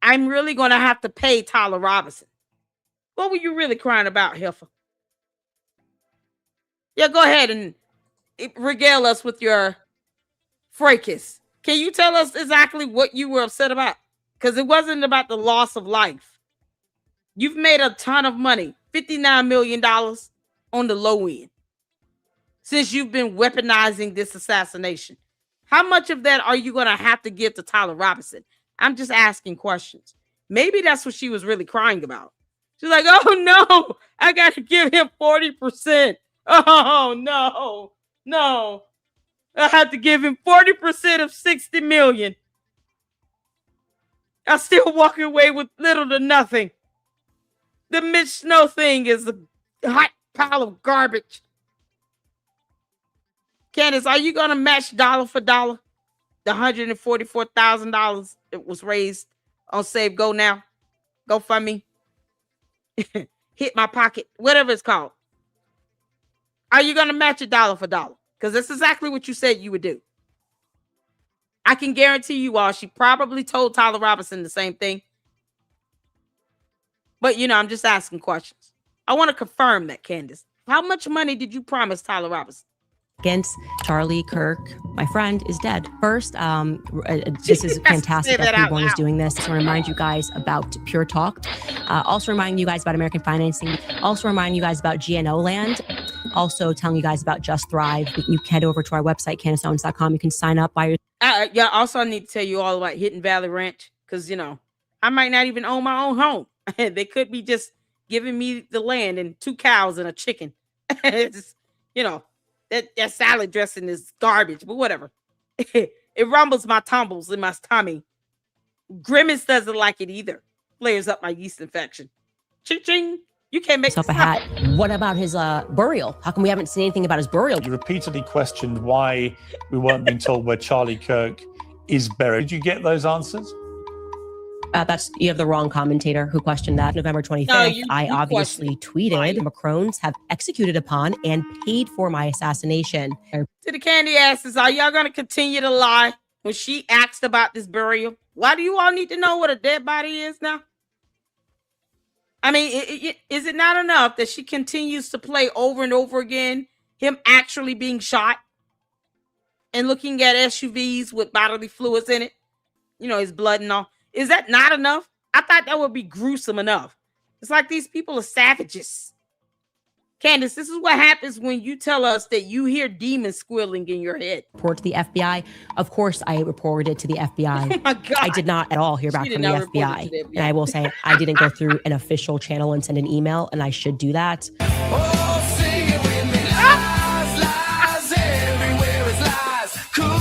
I'm really going to have to pay Tyler Robinson? What were you really crying about, Heifer? Yeah, go ahead and regale us with your fracas. Can you tell us exactly what you were upset about? Because it wasn't about the loss of life. You've made a ton of money, $59 million on the low end, since you've been weaponizing this assassination. How much of that are you going to have to give to Tyler Robinson? I'm just asking questions. Maybe that's what she was really crying about. She's like, oh no, I got to give him 40%. Oh no. I have to give him 40% of 60 million. I'm still walking away with little to nothing. The Mitch Snow thing is a hot pile of garbage. Candace, are you going to match dollar for dollar the $144,000 that was raised on Save Go Now? GoFundMe? Hit my pocket, whatever it's called. Are you going to match it dollar for dollar? Because that's exactly what you said you would do. I can guarantee you all, she probably told Tyler Robinson the same thing. But, I'm just asking questions. I want to confirm that, Candace. How much money did you promise Tyler Robinson? Against Charlie Kirk, my friend, is dead. First, this is fantastic that everyone is doing this. To remind you guys about Pure Talk. Also remind you guys about American financing. Also remind you guys about GNO land. Also telling you guys about Just Thrive. You can head over to our website, CandaceOwens.com. You can sign up by your... Also, I need to tell you all about Hidden Valley Ranch. Because, I might not even own my own home. They could be just giving me the land and 2 cows and a chicken. It's, that salad dressing is garbage, but whatever. It rumbles my tumbles in my tummy. Grimace doesn't like it either. Flares up my yeast infection. Ching-ching. You can't make yourself a hat. What about his burial? How come we haven't seen anything about his burial? You repeatedly questioned why we weren't being told where Charlie Kirk is buried. Did you get those answers? You have the wrong commentator who questioned that. November 25th, I obviously tweeted, Macrones have executed upon and paid for my assassination. To the candy asses, are y'all going to continue to lie when she asked about this burial? Why do you all need to know what a dead body is now? I mean, is it not enough that she continues to play over and over again him actually being shot and looking at SUVs with bodily fluids in it? His blood and all. Is that not enough? I thought that would be gruesome enough. It's like these people are savages. Candace, this is what happens when you tell us that you hear demons squealing in your head. Report to the FBI. Of course, I reported it to the FBI. Oh my God. I did not at all hear back from the FBI. And I will say, I didn't go through an official channel and send an email, and I should do that. Oh, sing it with me. Lies everywhere is lies. Cool,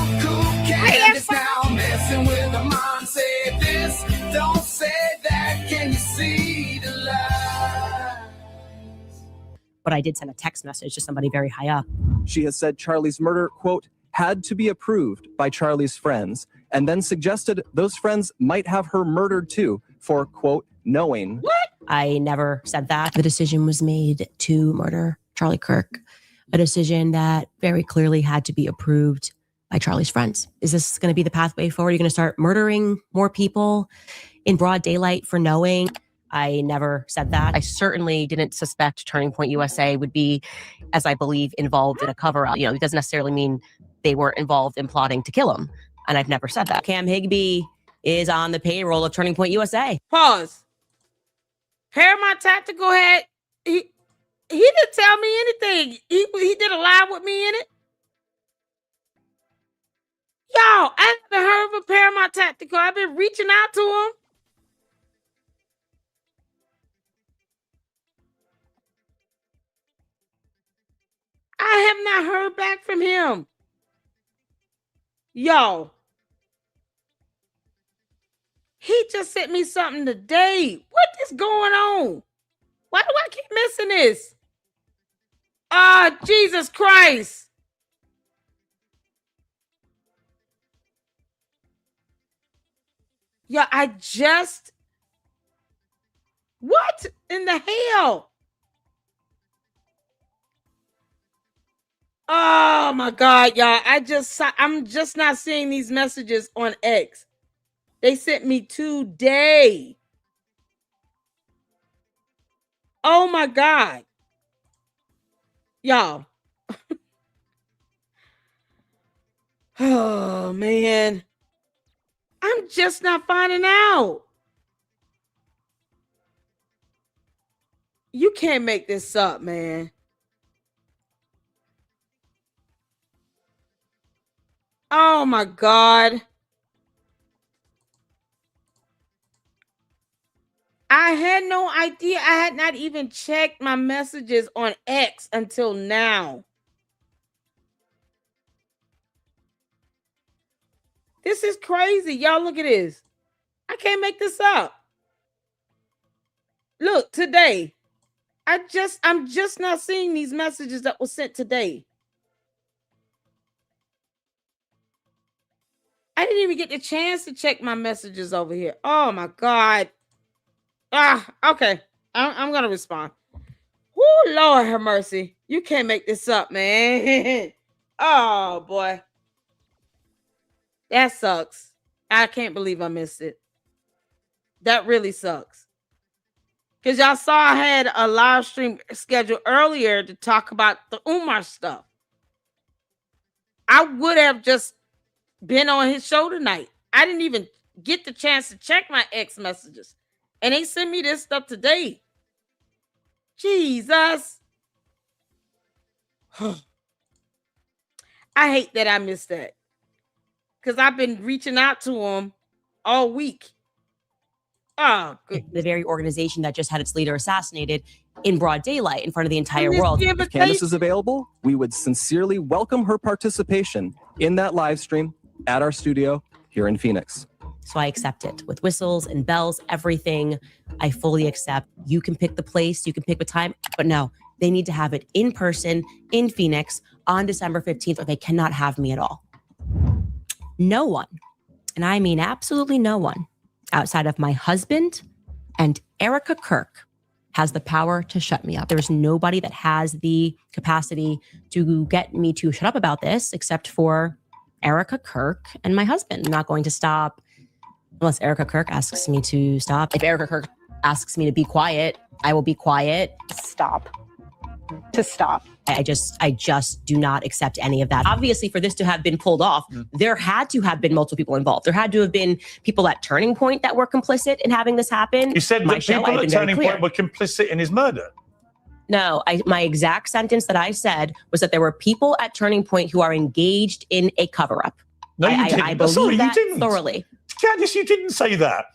Candace now messing with the mind. Say this, don't say that. Can you see the lies? But I did send a text message to somebody very high up. She has said Charlie's murder, quote, had to be approved by Charlie's friends, and then suggested those friends might have her murdered too for, quote, knowing. What? I never said that. The decision was made to murder Charlie Kirk, a decision that very clearly had to be approved by Charlie's friends. Is this going to be the pathway forward? You're going to start murdering more people in broad daylight for knowing? I never said that. I certainly didn't suspect Turning Point USA would be, as I believe, involved in a cover-up. It doesn't necessarily mean they weren't involved in plotting to kill him. And I've never said that. Cam Higbee is on the payroll of Turning Point USA. Pause. Paramount Tactical had, he didn't tell me anything. He did a live with me in it. Y'all, I haven't heard of a Paramount Tactical. I've been reaching out to him. I have not heard back from him. Yo. He just sent me something today. What is going on? Why do I keep missing this? Oh, Jesus Christ. Yeah, what in the hell? Oh my God, y'all. I'm just not seeing these messages on X. They sent me today. Oh my God. Y'all. Oh man. I'm just not finding out. You can't make this up, man. Oh my God. I had no idea. I had not even checked my messages on X until now. This is crazy. Y'all look at this. I can't make this up. Look, today. I'm just not seeing these messages that were sent today. I didn't even get the chance to check my messages over here. Oh my God. Okay. I'm gonna respond. Whoo, Lord have mercy. You can't make this up, man. Oh boy. That sucks. I can't believe I missed it. That really sucks. Because y'all saw I had a live stream scheduled earlier to talk about the Umar stuff. I would have just been on his show tonight. I didn't even get the chance to check my X messages. And they sent me this stuff today. Jesus. I hate that I missed that. Because I've been reaching out to him all week. Oh, good. The very organization that just had its leader assassinated in broad daylight in front of the entire world. If Candace is available, we would sincerely welcome her participation in that live stream at our studio here in Phoenix. So I accept it with whistles and bells, everything. I fully accept. You can pick the place, you can pick the time, but no, they need to have it in person in Phoenix on December 15th, or they cannot have me at all. No one, and I mean absolutely no one, outside of my husband and Erica Kirk has the power to shut me up. There's nobody that has the capacity to get me to shut up about this except for Erica Kirk and my husband. I'm not going to stop unless Erica Kirk asks me to stop. If Erica Kirk asks me to be quiet, I will be quiet. Stop. To stop. I just do not accept any of that. Obviously, for this to have been pulled off, there had to have been multiple people involved. There had to have been people at Turning Point that were complicit in having this happen. You said that people at Turning Point were complicit in his murder. No, my exact sentence that I said was that there were people at Turning Point who are engaged in a cover-up. No, you didn't. I believe Sorry, that you didn't. thoroughly. Candace, you didn't say that.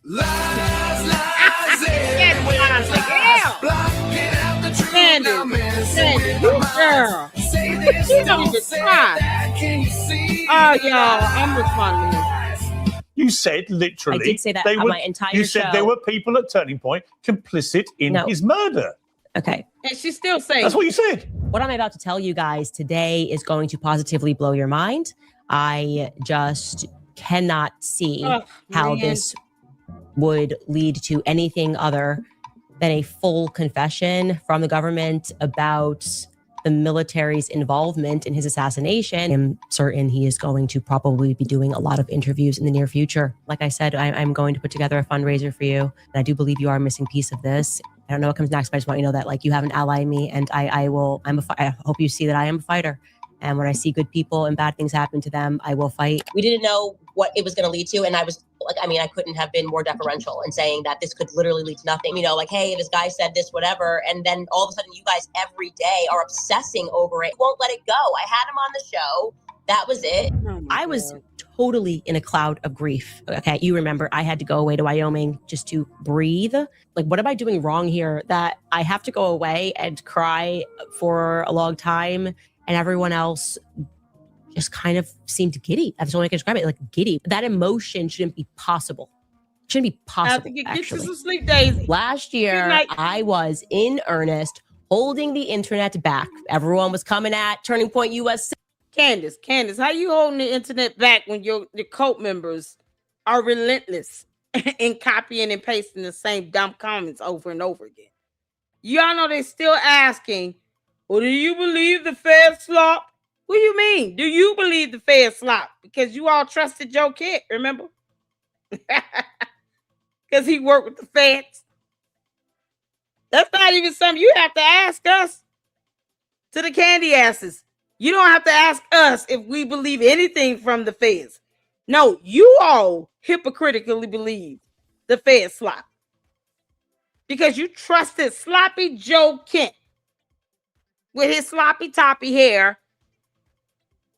Girl. She don't even try. Oh, y'all, I'm responding. You said literally. I did say that my entire You said show. there were people at Turning Point complicit in his murder. Okay. And she's still saying. That's what you said. What I'm about to tell you guys today is going to positively blow your mind. I just cannot see how this would lead to anything other than a full confession from the government about the military's involvement in his assassination. I'm certain he is going to probably be doing a lot of interviews in the near future. Like I said, I'm going to put together a fundraiser for you. And I do believe you are a missing piece of this. I don't know what comes next, but I just want you to know that like you have an ally in me, and I hope you see that I am a fighter. And when I see good people and bad things happen to them, I will fight. We didn't know what it was going to lead to. And I was like, I couldn't have been more deferential in saying that this could literally lead to nothing. You know, like, hey, this guy said this, whatever. And then all of a sudden you guys every day are obsessing over it. Won't let it go. I had him on the show. That was it. I was totally in a cloud of grief. Okay. You remember I had to go away to Wyoming just to breathe. Like, what am I doing wrong here that I have to go away and cry for a long time? And everyone else just kind of seemed giddy. That's the only way I can describe it, like giddy. That emotion shouldn't be possible. Shouldn't be possible, I think it gets you some sleep, Daisy. Last year, I was in earnest holding the internet back. Everyone was coming at Turning Point USA. Candace, how you holding the internet back when your cult members are relentless in copying and pasting the same dumb comments over and over again? Y'all know they're still asking, well, do you believe the Fed slop? What do you mean? Do you believe the Fed slop? Because you all trusted Joe Kent, remember? Because he worked with the feds. That's not even something you have to ask us. To the candy asses. You don't have to ask us if we believe anything from the feds. No, you all hypocritically believe the Fed slop. Because you trusted sloppy Joe Kent with his sloppy toppy hair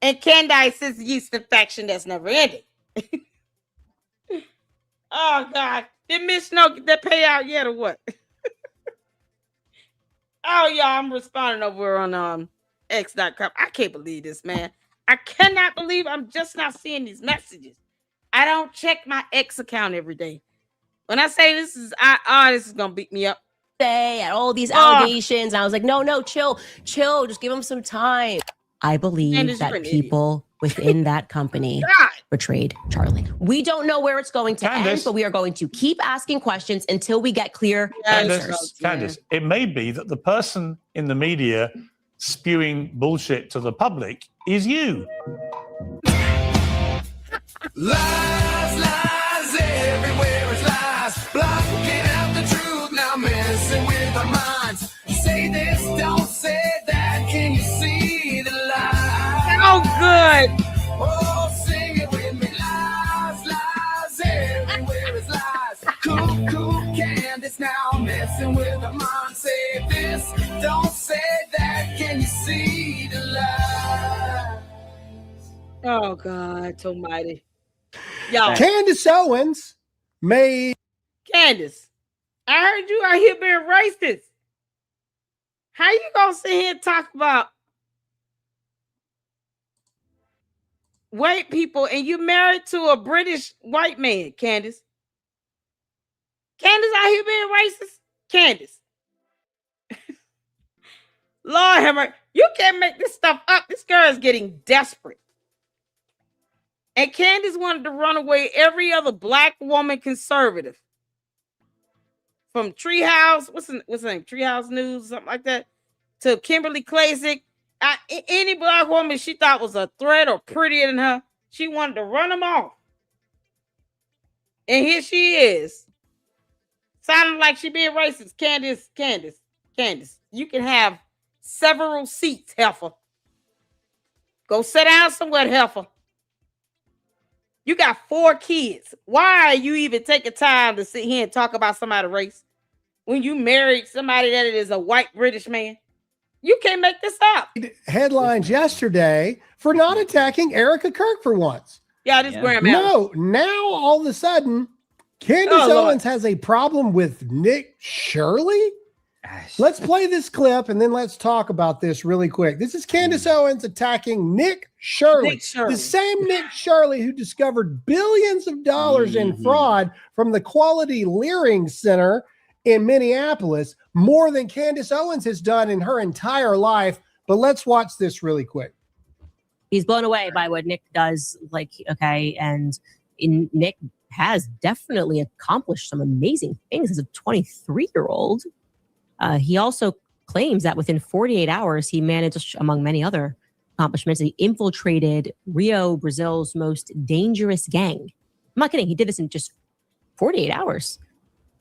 and Candace's yeast infection that's never ended. Oh, God. Did Miss Snow get that payout yet or what? Oh, y'all, I'm responding over on X.com. I can't believe this, man. I cannot believe I'm just not seeing these messages. I don't check my X account every day. When I say this is gonna beat me up. At all these allegations. I was like, no, chill. Just give them some time. I believe Candace, that people within that company betrayed Charlie. We don't know where it's going to end, but we are going to keep asking questions until we get clear answers. Candace, it may be that the person in the media spewing bullshit to the public is you. Lies, everywhere is lies. Blocking out the truth, now messing with our minds. Say this, don't say that. Can you see the lies? Oh, good. Oh, sing it with me. Lies, everywhere is lies. Cool, Candace, now messing with our minds. Say this, don't say that. Can you see the lies? Oh, God almighty. Y'all. Candace Owens made. Candace, I heard you out here being racist. How you gonna sit here and talk about white people and you married to a British white man, Candace? Candace out here being racist? Candace. Lord have mercy. You can't make this stuff up. This girl is getting desperate. And Candace wanted to run away every other black woman conservative. From Treehouse, what's the name? Treehouse News, something like that, to Kimberly Klasick. Any black woman she thought was a threat or prettier than her, she wanted to run them off. And here she is, sounding like she being racist. Candace, you can have several seats, heifer. Go sit down somewhere, heifer. You got 4 kids. Why are you even taking time to sit here and talk about somebody's race when you married somebody that is a white British man? You can't make this up. Headlines yesterday for not attacking Erica Kirk for once. Yeah, this grandma. No, now all of a sudden, Candace Owens has a problem with Nick Shirley. Let's play this clip and then let's talk about this really quick. This is Candace Owens attacking Nick Shirley, the same Nick Shirley who discovered billions of dollars in fraud from the Quality Leering Center in Minneapolis, more than Candace Owens has done in her entire life. But let's watch this really quick. He's blown away by what Nick does. And Nick has definitely accomplished some amazing things as a 23-year-old. He also claims that within 48 hours, he managed, among many other accomplishments, he infiltrated Rio, Brazil's most dangerous gang. I'm not kidding. He did this in just 48 hours.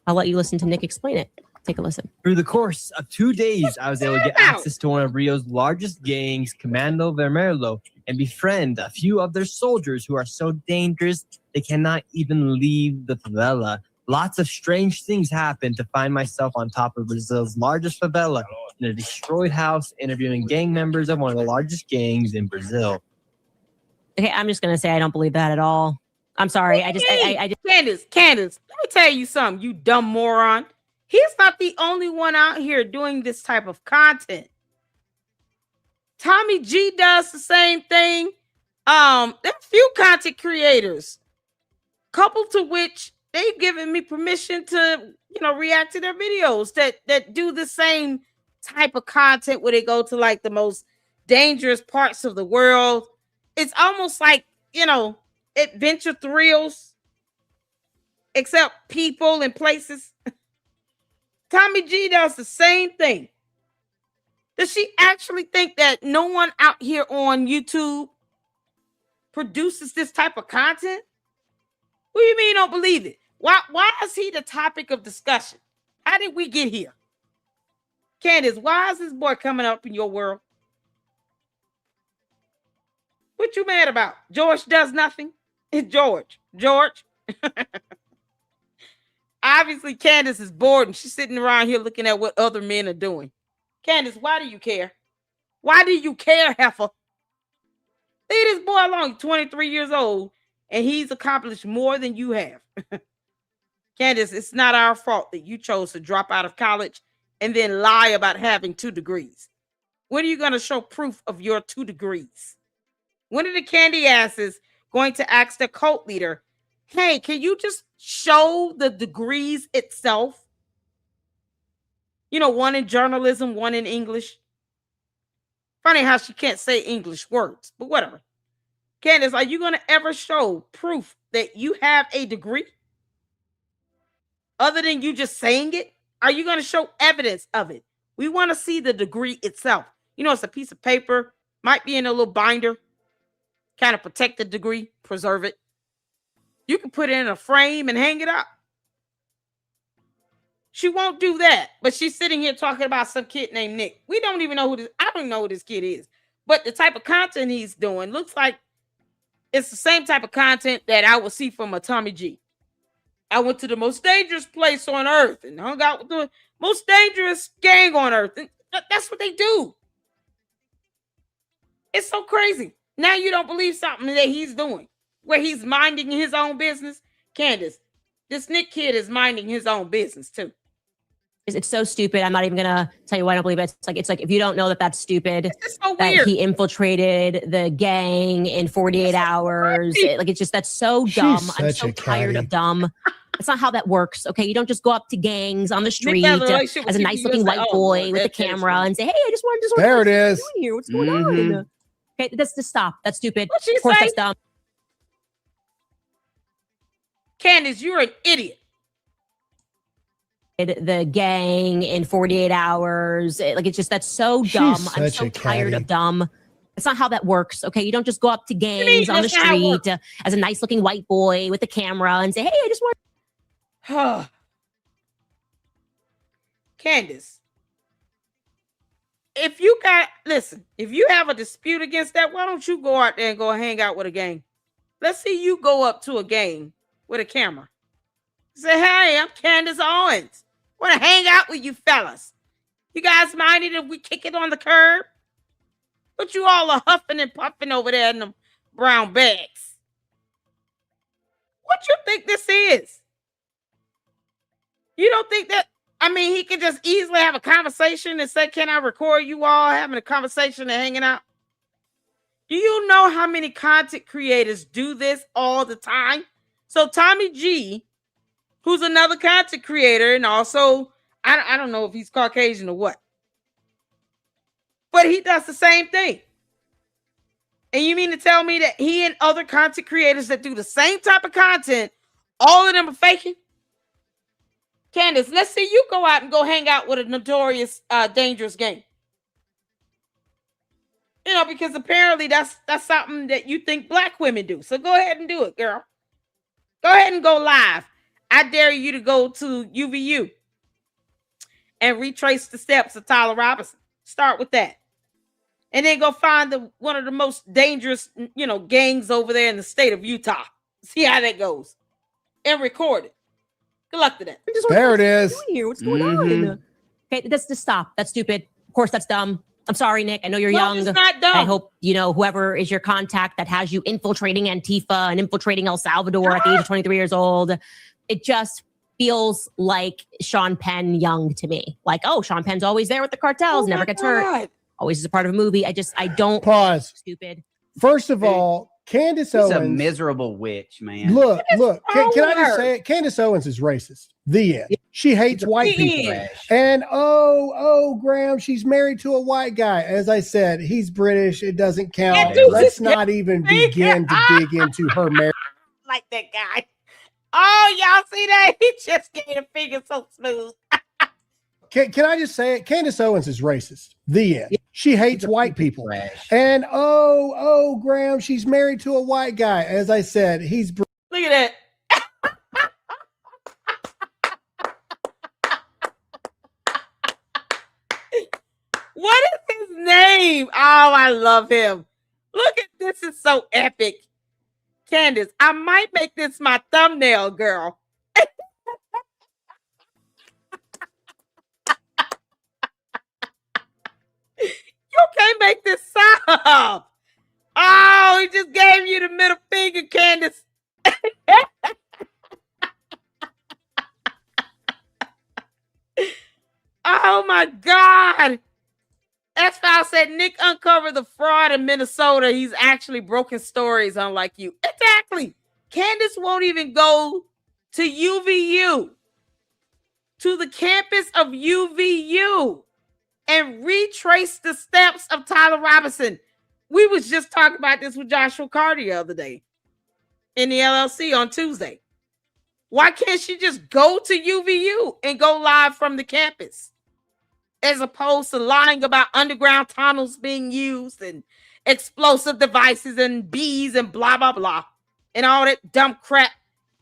I'll let you listen to Nick explain it. Take a listen. Through the course of 2 days, I was able to get access to one of Rio's largest gangs, Comando Vermelho, and befriend a few of their soldiers who are so dangerous they cannot even leave the favela. Lots of strange things happened to find myself on top of Brazil's largest favela in a destroyed house, interviewing gang members of one of the largest gangs in Brazil. Okay, I'm just going to say I don't believe that at all. I'm sorry. I just Candace, let me tell you something, you dumb moron. He's not the only one out here doing this type of content. Tommy G does the same thing. There are few content creators, couple to which they've given me permission to, react to their videos that do the same type of content where they go to like the most dangerous parts of the world. It's almost like, you know, adventure thrills, except people and places. Tommy G does the same thing. Does she actually think that no one out here on YouTube produces this type of content? What do you mean you don't believe it? Why is he the topic of discussion? How did we get here? Candace, why is this boy coming up in your world? What you mad about? George does nothing? It's George. Obviously, Candace is bored and she's sitting around here looking at what other men are doing. Candace, why do you care? Why do you care, heifer? Leave this boy alone. He's 23 years old and he's accomplished more than you have. Candace, it's not our fault that you chose to drop out of college and then lie about having 2 degrees. When are you going to show proof of your 2 degrees? When are the candy asses going to ask the cult leader, hey, can you just show the degrees itself? You know, one in journalism, one in English. Funny how she can't say English words, but whatever. Candace, are you going to ever show proof that you have a degree? Other than you just saying it? Are you going to show evidence of it? We want to see the degree itself. You know, it's a piece of paper, might be in a little binder, kind of protect the degree, preserve it. You can put it in a frame and hang it up. She won't do that, but she's sitting here talking about some kid named Nick. We don't even know who this, I don't even know who this kid is, but the type of content he's doing looks like it's the same type of content that I would see from a Tommy G. I went to the most dangerous place on earth and hung out with the most dangerous gang on earth. And that's what they do. It's so crazy. Now you don't believe something that he's doing where he's minding his own business. Candace, this Nick kid is minding his own business too. It's so stupid. I'm not even gonna tell you why I don't believe it. It's like if you don't know that that's stupid, it's so that weird. he infiltrated the gang in 48 hours. It's just that's so dumb. I'm so tired of dumb. That's not how that works. Okay, you don't just go up to gangs on the street as a nice looking white boy with a camera and say, "Hey, I just want to." There it is. Here. What's going on? Okay, that's just stop. That's stupid. What'd she of course, say? that's dumb. Candace, you're an idiot. The gang in 48 hours. It's just that's so dumb. I'm so tired of dumb. That's not how that works. Okay, you don't just go up to gangs on the street as a nice looking white boy with a camera and say, "Hey, I just want." Candace, if you have a dispute against that, why don't you go out there and go hang out with a gang? Let's see you go up to a gang with a camera. Say, "Hey, I'm Candace Owens. Want to hang out with you fellas. You guys mind it if we kick it on the curb? But you all are huffing and puffing over there in them brown bags. What you think this is? You don't think that, I mean, he could just easily have a conversation and say, can I record you all having a conversation and hanging out? Do you know how many content creators do this all the time? So Tommy G, who's another content creator, and also, I don't know if he's Caucasian or what, but he does the same thing. And you mean to tell me that he and other content creators that do the same type of content, all of them are faking? Candace, let's see you go out and go hang out with a notorious, dangerous gang. You know, because apparently that's something that you think black women do. So go ahead and do it, girl. Go ahead and go live. I dare you to go to UVU and retrace the steps of Tyler Robinson. Start with that. And then go find one of the most dangerous, gangs over there in the state of Utah. See how that goes. And record it. Good luck to that. There it is. What's going on? Okay, that's just stop. That's stupid. Of course, that's dumb. I'm sorry, Nick. I know you're young. It's not dumb. I hope, whoever is your contact that has you infiltrating Antifa and infiltrating El Salvador at the age of 23 years old. It just feels like Sean Penn young to me. Like, oh, Sean Penn's always there with the cartels, never gets hurt. Always is a part of a movie. I don't. Pause. Stupid. First of all, Candace Owens. She's a miserable witch, man. Look. Can I just say it? Candace Owens is racist. The end. She hates white people. And Graham, she's married to a white guy. As I said, he's British. It doesn't count. Let's not even begin to dig into her marriage. Like that guy. Oh, y'all see that? He just gave a finger so smooth. Can I just say it? Candace Owens is racist. The end. She hates white people. And Graham, she's married to a white guy. As I said, he's Look at that. What is his name? Oh, I love him. Look at this. Is so epic. Candace, I might make this my thumbnail, girl. You can't make this up. Oh, he just gave you the middle finger, Candace. Oh my God. X-File said Nick uncovered the fraud in Minnesota. He's actually broken stories, unlike you. Exactly. Candace won't even go to UVU, to the campus of UVU, and retrace the steps of Tyler Robinson. We was just talking about this with Joshua Carter the other day in the LLC on Tuesday. Why can't she just go to UVU and go live from the campus, as opposed to lying about underground tunnels being used and explosive devices and bees and blah, blah, blah, and all that dumb crap?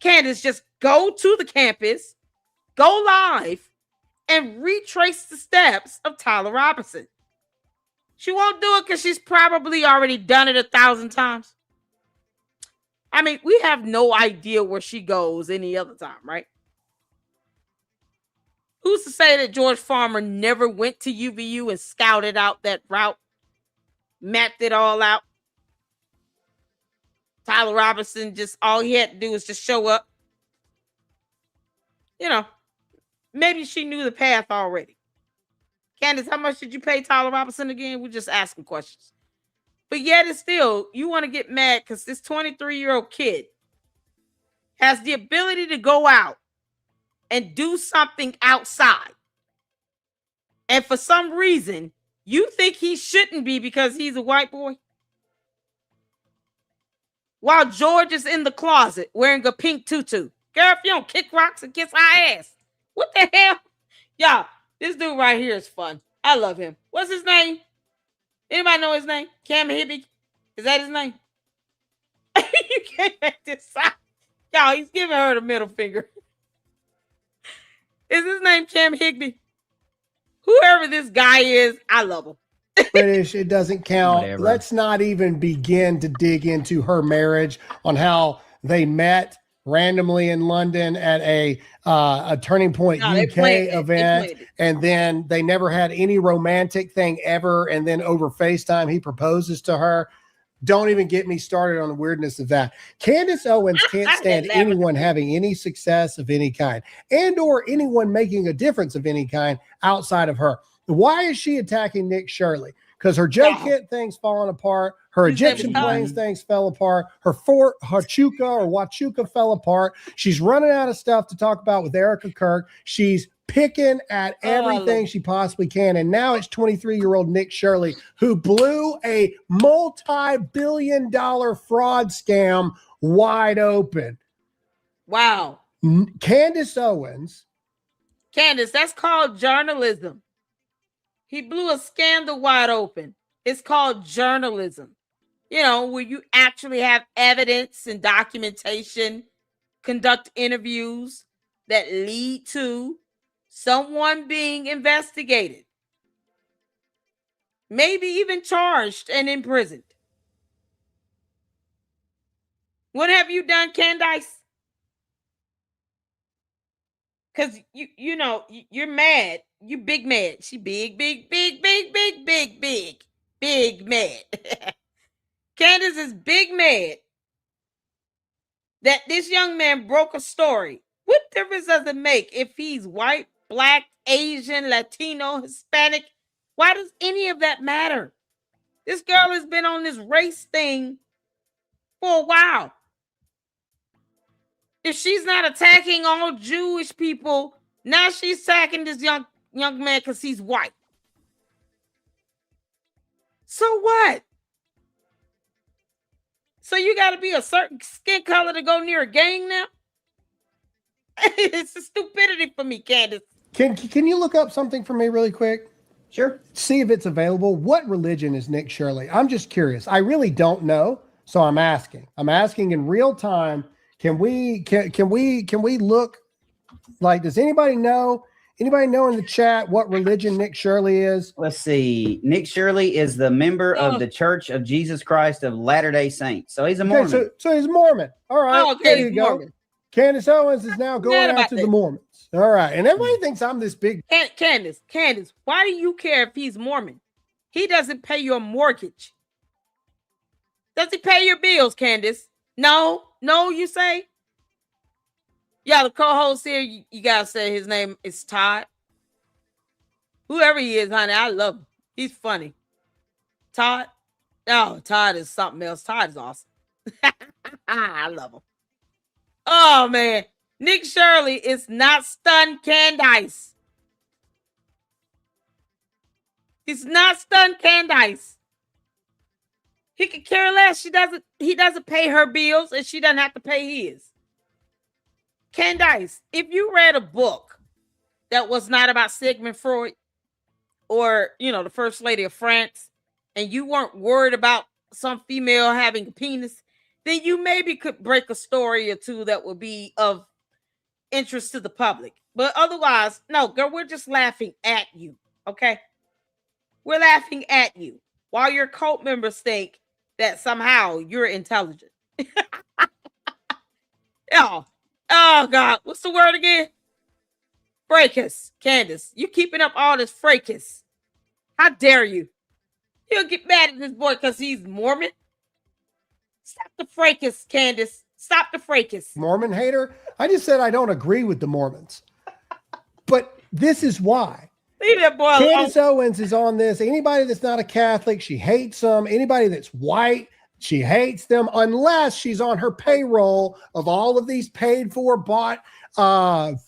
Candace, just go to the campus, go live, and retrace the steps of Tyler Robinson. She won't do it because she's probably already done it 1,000 times. I mean, we have no idea where she goes any other time, right? Who's to say that George Farmer never went to UVU and scouted out that route, mapped it all out? Tyler Robinson, just all he had to do was just show up. You know, maybe she knew the path already. Candace, how much did you pay Tyler Robinson again? We're just asking questions. But yet it's still, you want to get mad because this 23-year-old kid has the ability to go out and do something outside. And for some reason, you think he shouldn't be because he's a white boy? While George is in the closet wearing a pink tutu. Girl, if you don't kick rocks and kiss our ass. What the hell? Y'all, this dude right here is fun. I love him. What's his name? Anybody know his name? Cam Hibby? Is that his name? You can't make this up. Y'all, he's giving her the middle finger. Is his name Cam Higby? Whoever this guy is, I love him. British, it doesn't count. Whatever. Let's not even begin to dig into her marriage, on how they met randomly in London at a Turning Point UK event, and then they never had any romantic thing ever, and then over FaceTime he proposes to her. Don't even get me started on the weirdness of that. Candace Owens can't stand anyone having any success of any kind, and or anyone making a difference of any kind outside of her. Why is she attacking Nick Shirley? Because her Joe Kent thing's falling apart. Her Egyptian planes things fell apart. Her Fort Huachuca or Huachuca fell apart. She's running out of stuff to talk about with Erica Kirk. She's picking at everything she possibly can. And now it's 23-year-old Nick Shirley, who blew a multi-billion-dollar fraud scam wide open. Wow. Candace Owens. Candace, that's called journalism. He blew a scandal wide open. It's called journalism. You know, where you actually have evidence and documentation, conduct interviews that lead to someone being investigated, maybe even charged and imprisoned. What have you done, Candace? Because you know, you're mad. You big mad. She big mad. Candace is big mad that this young man broke a story. What difference does it make if he's white, black, Asian, Latino, Hispanic? Why does any of that matter? This girl has been on this race thing for a while. If she's not attacking all Jewish people Now she's attacking this young man because he's white. So what? So you got to be a certain skin color to go near a gang now? It's a stupidity for me, Candace. Can you look up something for me really quick? Sure. See if it's available. What religion is Nick Shirley? I'm just curious. I really don't know, so I'm asking. I'm asking in real time. Can we look? Like, does anybody know? Anybody know in the chat what religion Nick Shirley is? Let's see. Nick Shirley is the member of the Church of Jesus Christ of Latter-day Saints. So he's a Mormon. Okay, so he's Mormon. All right. Oh, okay, there you he's go. Mormon. Candace Owens is now going after the Mormons. All right. And everybody thinks I'm this big. Candace, why do you care if he's Mormon? He doesn't pay your mortgage. Does he pay your bills, Candace? No, you say? Yeah, the co-host here, you gotta say his name is Todd. Whoever he is, honey, I love him. He's funny. Todd? Oh, Todd is something else. Todd is awesome. I love him. Oh, man. Nick Shirley is not stunned Candace. He's not stunned Candace. He could care less. He doesn't pay her bills, and she doesn't have to pay his. Candace, if you read a book that was not about Sigmund Freud or, the First Lady of France, and you weren't worried about some female having a penis, then you maybe could break a story or two that would be of interest to the public. But otherwise, no, girl, we're just laughing at you, okay? We're laughing at you while your cult members think that somehow you're intelligent. Oh, God. What's the word again? Fracas. Candace, you keeping up all this fracas. How dare you? You'll get mad at this boy because he's Mormon. Stop the fracas, Candace. Stop the fracas. Mormon hater? I just said I don't agree with the Mormons. But this is why. Leave that boy alone. Candace Owens is on this. Anybody that's not a Catholic, she hates them. Anybody that's white, she hates them unless she's on her payroll of all of these paid for, bought,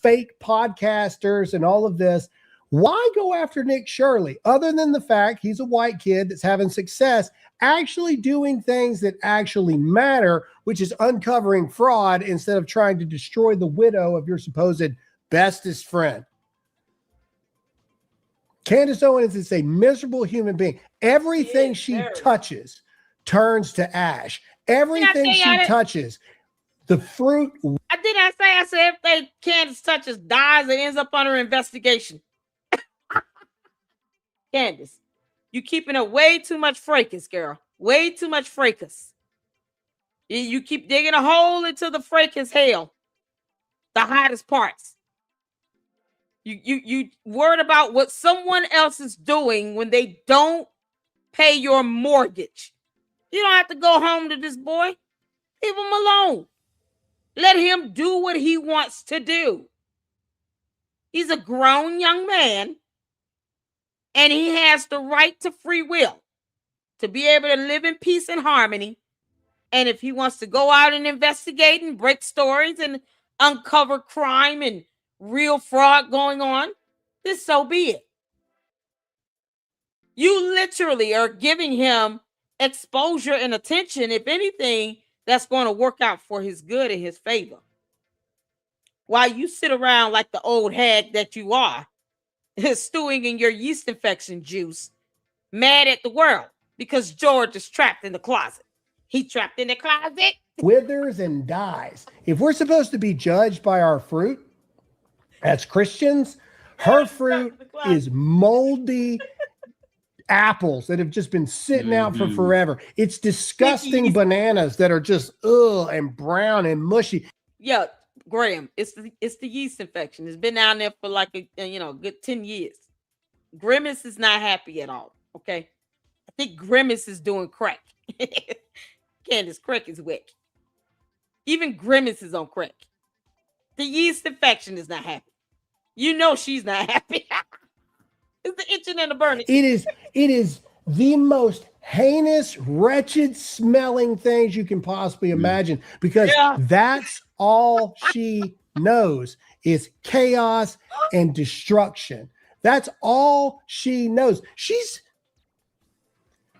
fake podcasters and all of this. Why go after Nick Shirley other than the fact he's a white kid that's having success, actually doing things that actually matter, which is uncovering fraud instead of trying to destroy the widow of your supposed bestest friend? Candace Owens is a miserable human being. Everything she touches turns to ash. Everything she touches, the fruit. I said if Candace touches, dies, and ends up under investigation. Candace, you keeping up way too much fracas, girl. Way too much fracas. You keep digging a hole into the fracas hell. The hottest parts. You worried about what someone else is doing when they don't pay your mortgage. You don't have to go home to this boy. Leave him alone. Let him do what he wants to do. He's a grown young man, and he has the right to free will to be able to live in peace and harmony. And if he wants to go out and investigate and break stories and uncover crime and real fraud going on, then so be it. You literally are giving him exposure and attention. If anything, that's going to work out for his good and his favor. While you sit around like the old hag that you are, stewing in your yeast infection juice, mad at the world because George is trapped in the closet. He trapped in the closet. Withers and dies. If we're supposed to be judged by our fruit as Christians, her fruit is moldy apples that have just been sitting out for forever. It's disgusting bananas that are just and brown and mushy. Yeah, Graham, it's the yeast infection. It's been down there for like a good 10 years. Grimace is not happy at all. Okay, I think Grimace is doing crack. Candace, crack is whack. Even Grimace is on crack. The yeast infection is not happy. You know she's not happy. It's the itching and the burning. It is the most heinous, wretched smelling things you can possibly imagine, because that's all she knows is chaos and destruction. That's all she knows.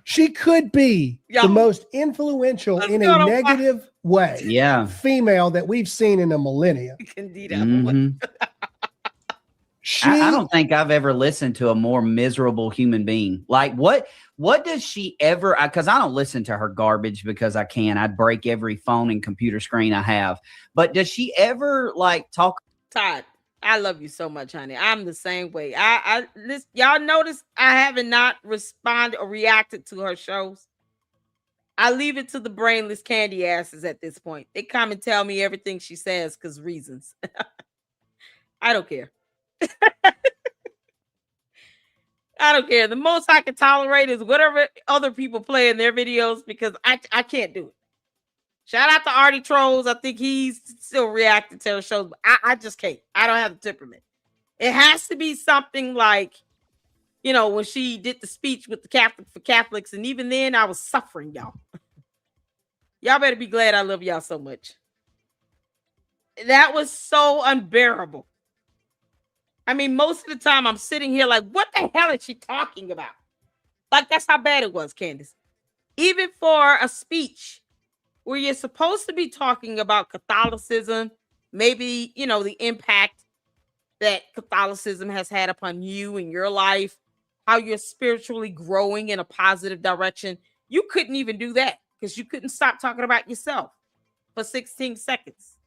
She could be the most influential in a negative way female that we've seen in a millennia. I don't think I've ever listened to a more miserable human being. Like what does she ever, because I don't listen to her garbage because I can. I'd break every phone and computer screen I have. But does she ever like talk? Todd, I love you so much, honey. I'm the same way. Y'all notice I haven't not responded or reacted to her shows. I leave it to the brainless candy asses at this point. They come and tell me everything she says because reasons. I don't care. I don't care. The most I can tolerate is whatever other people play in their videos because I can't do it. Shout out to Artie Trolls. I think he's still reacting to her shows, but I just can't. I don't have the temperament. It has to be something like, you know, when she did the speech with the Catholics, and even then I was suffering, y'all. Y'all better be glad I love y'all so much. That was so unbearable. I mean, most of the time I'm sitting here like, what the hell is she talking about? Like, that's how bad it was, Candace. Even for a speech where you're supposed to be talking about Catholicism, maybe, you know, the impact that Catholicism has had upon you and your life, how you're spiritually growing in a positive direction. You couldn't even do that because you couldn't stop talking about yourself for 16 seconds.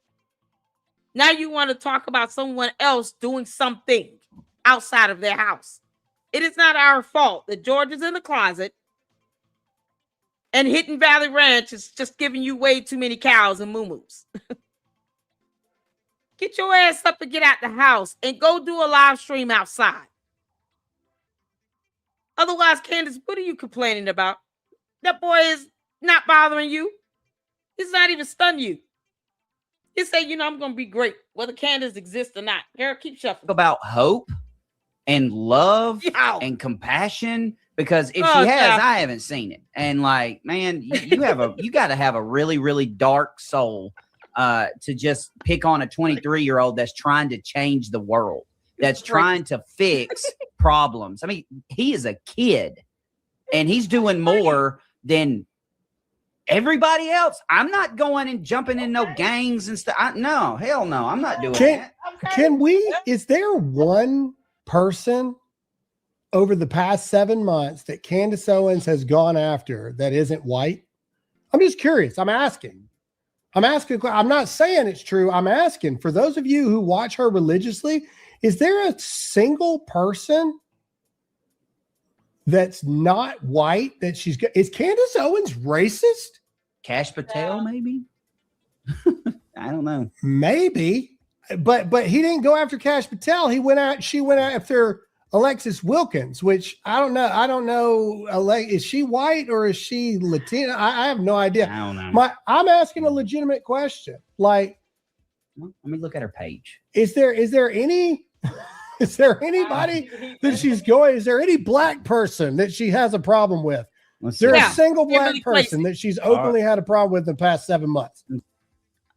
Now you want to talk about someone else doing something outside of their house. It is not our fault that George is in the closet and Hidden Valley Ranch is just giving you way too many cows and moo-moos. Get your ass up and get out the house and go do a live stream outside. Otherwise, Candace, what are you complaining about? That boy is not bothering you. He's not even stunned you. He said, you know, I'm going to be great, whether Candace exists or not. Here, keep shuffling. About hope and love and compassion, because if she has, I haven't seen it. And like, man, you got to have a really, really dark soul to just pick on a 23-year-old that's trying to change the world, that's trying to fix problems. I mean, he is a kid and he's doing more than everybody else. I'm not going and jumping in no gangs and stuff. No, hell no. I'm not doing that. Can we, is there one person over the past 7 months that Candace Owens has gone after that isn't white? I'm just curious. I'm asking. I'm not saying it's true. I'm asking for those of you who watch her religiously, is there a single person that's not white that she's got? Is Candace Owens racist? Cash Patel, maybe? I don't know. Maybe, but he didn't go after Cash Patel. She went after Alexis Wilkins, which I don't know. I don't know. Is she white or is she Latina? I have no idea. I don't know. I'm asking a legitimate question. Like, let me look at her page. Is there any? Is there anybody that she's going? Is there any black person that she has a problem with? Is there a single black person that she's openly had a problem with in the past 7 months? In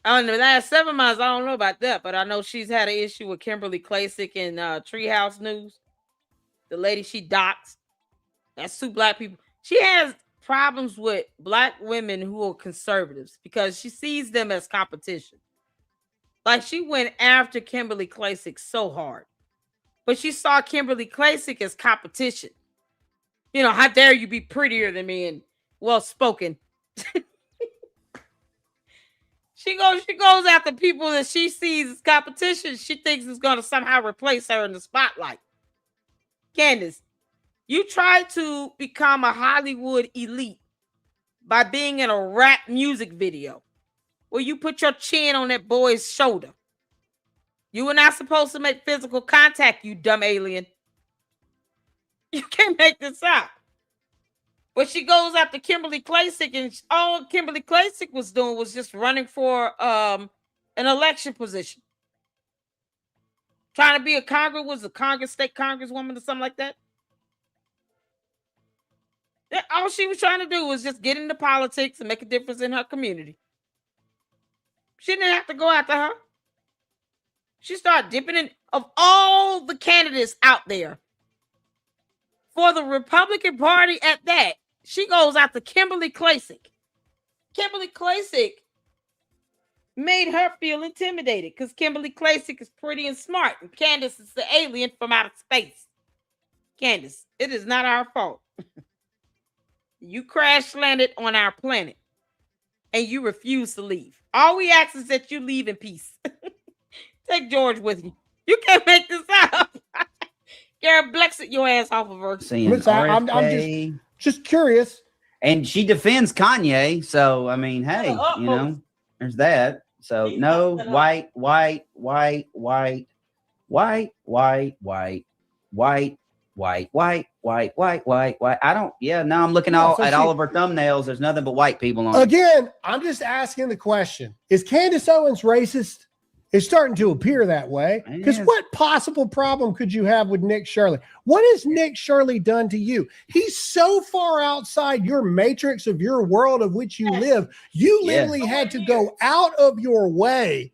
the last 7 months, I don't know about that, but I know she's had an issue with Kimberly Klasick in Treehouse News. The lady she doxed. That's 2 black people. She has problems with black women who are conservatives because she sees them as competition. Like, she went after Kimberly Klasick so hard. But she saw Kimberly Klasick as competition. You know, how dare you be prettier than me and well-spoken. She goes after people that she sees as competition. She thinks is going to somehow replace her in the spotlight. Candace, you tried to become a Hollywood elite by being in a rap music video where you put your chin on that boy's shoulder. You were not supposed to make physical contact, you dumb alien. You can't make this up. But she goes after Kimberly Klasick, and all Kimberly Klasick was doing was just running for an election position. Trying to be state congresswoman or something like that. All she was trying to do was just get into politics and make a difference in her community. She didn't have to go after her. She started dipping in. Of all the candidates out there for the Republican Party at that, she goes after Kimberly Klacik. Kimberly Klacik made her feel intimidated because Kimberly Klacik is pretty and smart, and Candace is the alien from outer space. Candace, it is not our fault. You crash landed on our planet, and you refuse to leave. All we ask is that you leave in peace. Take George with you. You can't make this up. Garrett Blexit your ass off of her. I'm just curious. And she defends Kanye. So, I mean, hey, you know, there's that. So, no, white. I don't, now I'm looking at all of her thumbnails. There's nothing but white people on it. Again, I'm just asking the question. Is Candace Owens racist? It's starting to appear that way. Because what possible problem could you have with Nick Shirley? What has Nick Shirley done to you? He's so far outside your matrix of your world of which you live. You literally had to go out of your way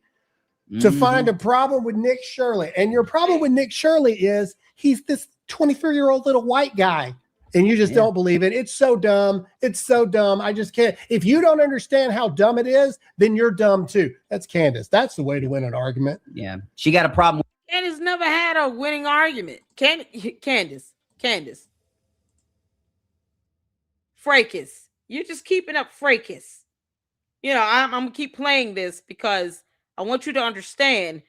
to find a problem with Nick Shirley. And your problem with Nick Shirley is he's this 23-year-old little white guy. And you just don't believe it. It's so dumb. It's so dumb. I just can't. If you don't understand how dumb it is, then you're dumb too. That's Candace. That's the way to win an argument. Yeah. She got a problem. Candace never had a winning argument. Candace. Fracas. You're just keeping up fracas. You know, I'm going to keep playing this because I want you to understand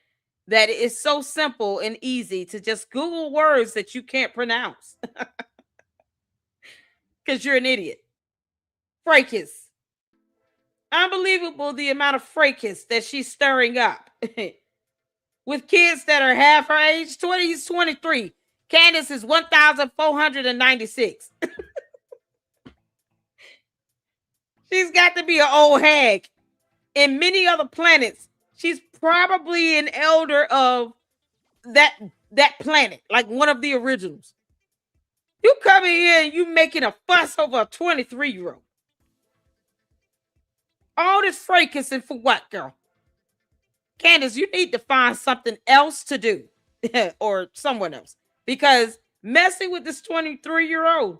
that it's so simple and easy to just Google words that you can't pronounce. Because you're an idiot. Fracas. Unbelievable the amount of fracas that she's stirring up. With kids that are half her age. 20 is 23. Candace is 1,496. She's got to be an old hag. In many other planets, she's probably an elder of that planet. Like one of the originals. You come in here and you making a fuss over a 23-year-old. All this fracas and for what, girl? Candace, you need to find something else to do. Or someone else. Because messing with this 23-year-old,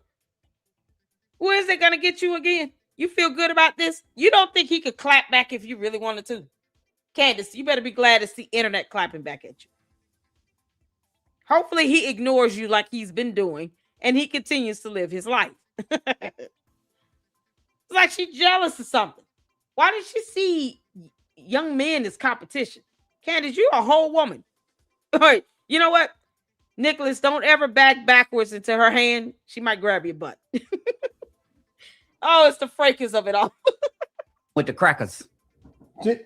where is it going to get you again? You feel good about this? You don't think he could clap back if you really wanted to? Candace, you better be glad it's the internet clapping back at you. Hopefully he ignores you like he's been doing. And he continues to live his life. It's like she's jealous of something. Why did she see young men as competition? Candace, you're a whole woman. All right, you know what? Nicholas, don't ever back backwards into her hand. She might grab your butt. Oh, it's the fracas of it all. With the crackers.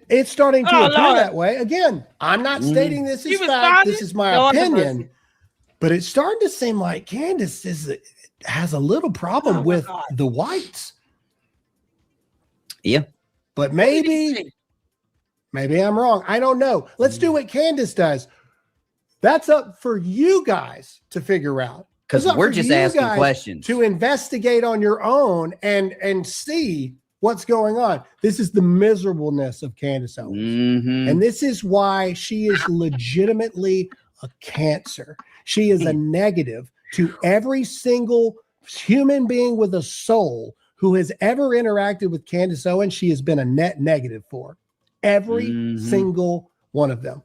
It's starting to appear that way. Again, I'm not stating this as fact. This is my opinion. But it's starting to seem like Candace has a little problem with the whites. Yeah. But maybe I'm wrong. I don't know. Let's do what Candace does. That's up for you guys to figure out. Because we're just asking questions. To investigate on your own and see what's going on. This is the miserableness of Candace Owens. And this is why she is legitimately a cancer. She is a negative to every single human being with a soul who has ever interacted with Candace Owens. She has been a net negative for every single one of them.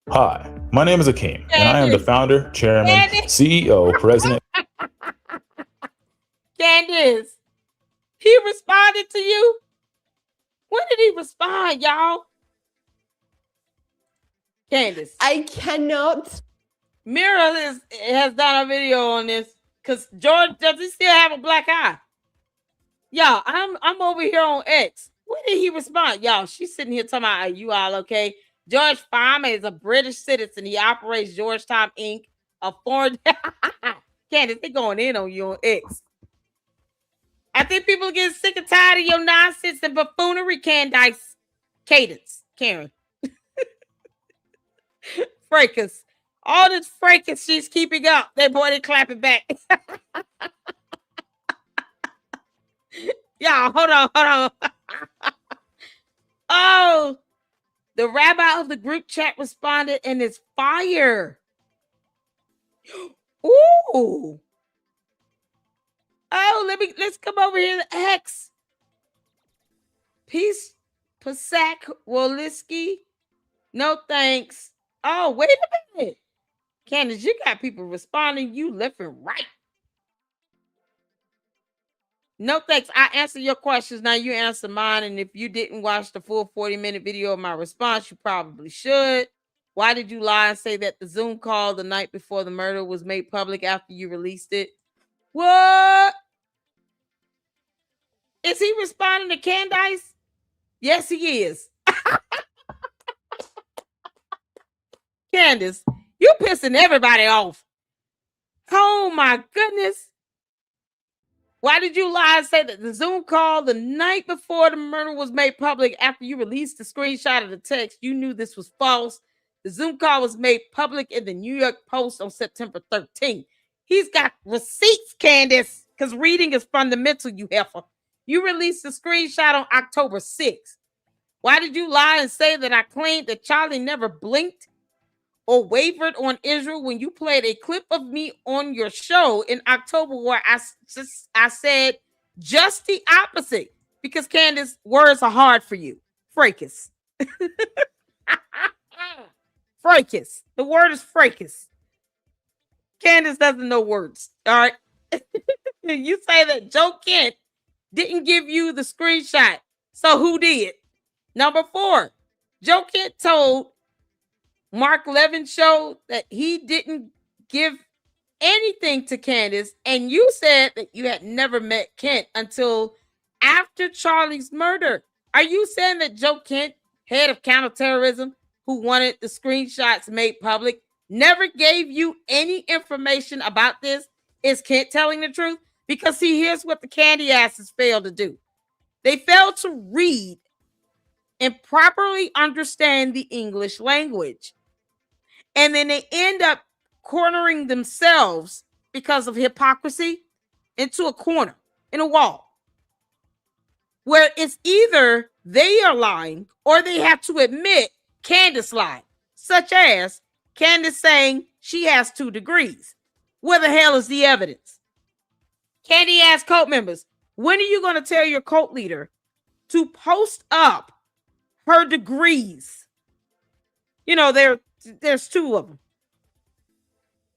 Hi, my name is Akeem, and I am the founder, chairman, CEO, president. Candace, he responded to you? When did he respond, y'all? Candace. I cannot. Mira has done a video on this because George, does he still have a black eye? Y'all, I'm over here on X. When did he respond? Y'all, she's sitting here talking about, are you all okay? George Farmer is a British citizen. He operates Georgetown Inc., a foreign... Candace, they going in on you on X. I think people are getting sick and tired of your nonsense and buffoonery, Candace. Cadence, Karen. Fracas. All this fracas she's keeping up. They boy, they clapping back. Y'all, hold on. Oh, The rabbi of the group chat responded, and it's fire. Ooh. Oh, let's come over here to X. Peace, Pasak Woliski. No thanks. Oh, wait a minute. Candace, you got people responding you left and right. No thanks. I answered your questions. Now you answer mine. And if you didn't watch the full 40-minute video of my response, you probably should. Why did you lie and say that the Zoom call the night before the murder was made public after you released it? What? Is he responding to Candace? Yes, he is. Candace, you pissing everybody off. Oh my goodness. Why did you lie and say that the Zoom call the night before the murder was made public after you released the screenshot of the text? You knew this was false. The Zoom call was made public in the New York Post on September 13th. He's got receipts, Candace, because reading is fundamental, you heifer. You released the screenshot on October 6th. Why did you lie and say that I claimed that Charlie never blinked or wavered on Israel when you played a clip of me on your show in October where I said just the opposite? Because, Candace, words are hard for you. Fracas. Fracas. The word is fracas. Candace doesn't know words. All right. You say that Joe Kent didn't give you the screenshot. So who did? Number 4, Joe Kent told Mark Levin's show that he didn't give anything to Candace, and you said that you had never met Kent until after Charlie's murder. Are you saying that Joe Kent, head of counterterrorism, who wanted the screenshots made public, never gave you any information about this? Is Kent telling the truth? Because see, here's what the candy asses failed to do. They failed to read and properly understand the English language. And then they end up cornering themselves because of hypocrisy into a corner, in a wall, where it's either they are lying or they have to admit Candace lied, such as Candace saying she has 2 degrees. Where the hell is the evidence? Candy asked cult members, when are you going to tell your cult leader to post up her degrees? You know, there's 2 of them.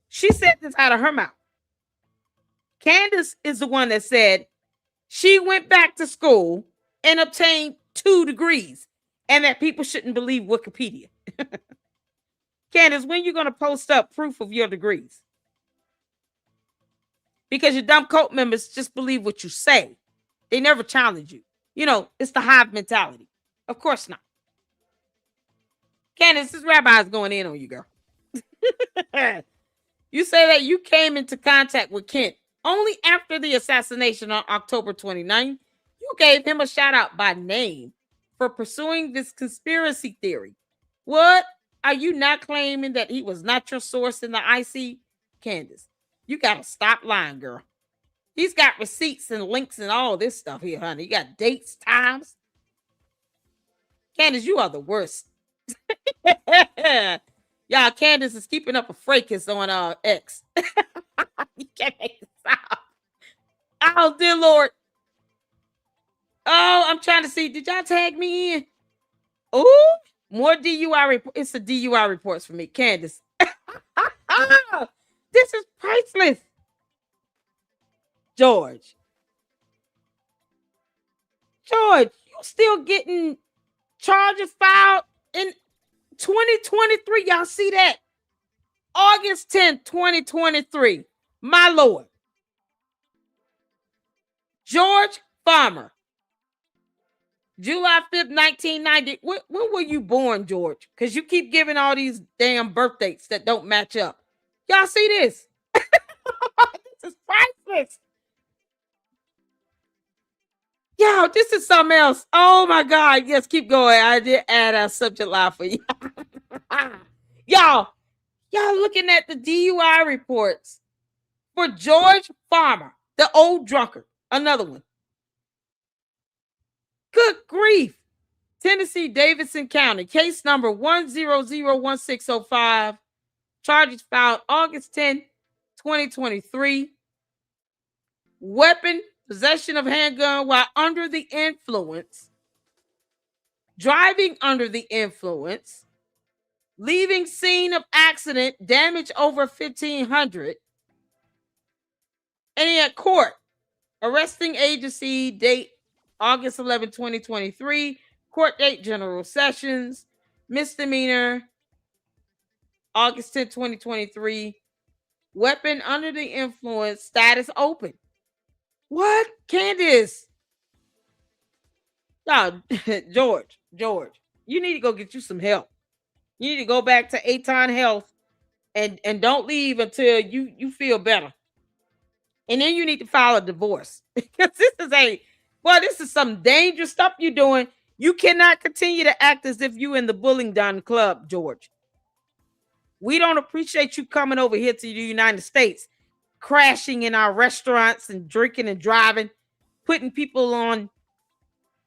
She said this out of her mouth. Candace is the one that said she went back to school and obtained 2 degrees and that people shouldn't believe Wikipedia. Candace, when are you going to post up proof of your degrees? Because your dumb cult members just believe what you say. They never challenge you. You know, it's the hive mentality. Of course not. Candace, this rabbi is going in on you, girl. You say that you came into contact with Kent only after the assassination on October 29th. You gave him a shout out by name for pursuing this conspiracy theory. What? Are you not claiming that he was not your source in the IC? Candace, you got to stop lying, girl. He's got receipts and links and all this stuff here, honey. You got dates, times. Candace, you are the worst. Y'all, Candace is keeping up a fracas on X. You can't make this out. Oh, dear Lord. Oh, I'm trying to see. Did y'all tag me in? Oh, more DUI reports. It's the DUI reports for me, Candace. This is priceless. George, you still getting charges filed in 2023. Y'all see that? August 10th, 2023. My Lord. George Farmer. July 5th, 1990. When were you born, George? Because you keep giving all these damn birth dates that don't match up. Y'all see this? This is priceless. Yo, this is something else. Oh my God. Yes, keep going. I did add a subject line for you. Y'all looking at the DUI reports for George Farmer, the old drunkard. Another one. Good grief. Tennessee, Davidson County, case number 1001605. Charges filed August 10, 2023. Weapon, possession of handgun while under the influence, driving under the influence, leaving scene of accident, damage over $1,500. And he had court. Arresting agency date August 11, 2023. Court date General Sessions. Misdemeanor August 10, 2023. Weapon under the influence. Status open. What? Candace? No, George, you need to go get you some help. You need to go back to Aton Health and don't leave until you feel better. And then you need to file a divorce. Because this is some dangerous stuff you're doing. You cannot continue to act as if you in the Bulling Down Club, George. We don't appreciate you coming over here to the United States, crashing in our restaurants and drinking and driving, putting people on,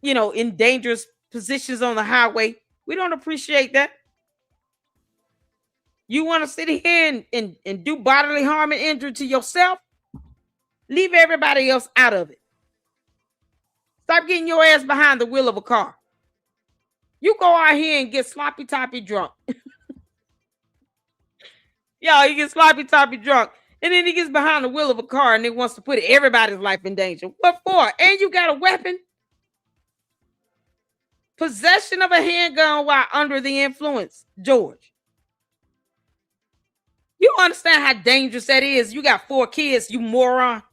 in dangerous positions on the highway. We don't appreciate that. You want to sit here and do bodily harm and injury to yourself? Leave everybody else out of it. Stop getting your ass behind the wheel of a car. You go out here and get sloppy toppy drunk. Yo, he gets sloppy toppy drunk. And then he gets behind the wheel of a car and he wants to put everybody's life in danger. What for? And you got a weapon? Possession of a handgun while under the influence, George. You understand how dangerous that is? You got 4 kids, you moron.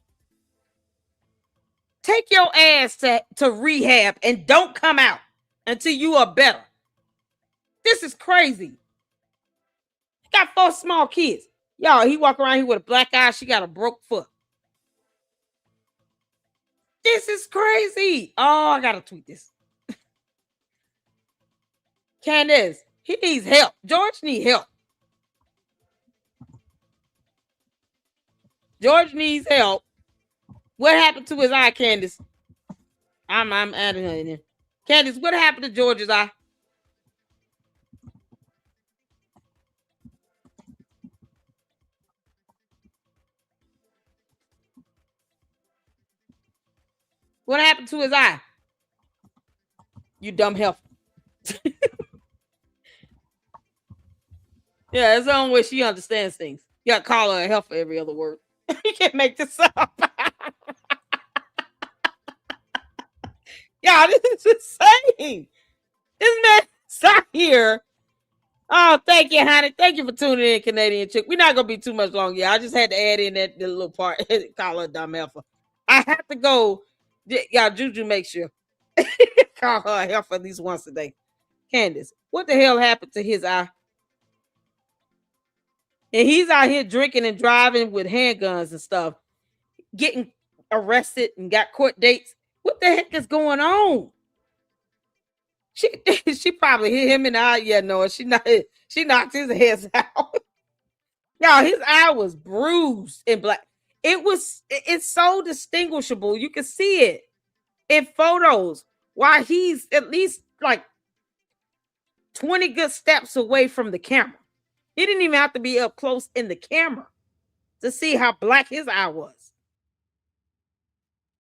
Take your ass to rehab and don't come out until you are better. This is crazy. Got 4 small kids. Y'all, he walk around here with a black eye. She got a broke foot. This is crazy. Oh, I gotta tweet this. Candace, he needs help. George needs help. George needs help. What happened to his eye, Candace? I'm adding her in there. Candace, what happened to George's eye? What happened to his eye? You dumb heifer. Yeah, that's the only way she understands things. You gotta call her a heifer every other word. You can't make this up. Yeah, this is insane. This man's not here. Oh, thank you, honey. Thank you for tuning in, Canadian Chick. We're not gonna be too much longer. Yeah, I just had to add in that little part. Call her a dumb heifer. I have to go. Yeah, Juju, make sure. Call her a heifer at least once a day. Candace, what the hell happened to his eye? And he's out here drinking and driving with handguns and stuff, getting arrested and got court dates. What the heck is going on? She probably hit him in the eye. Yeah, no, she knocked his head out. Y'all, his eye was bruised and black. It's so distinguishable. You can see it in photos while he's at least like 20 good steps away from the camera. He didn't even have to be up close in the camera to see how black his eye was.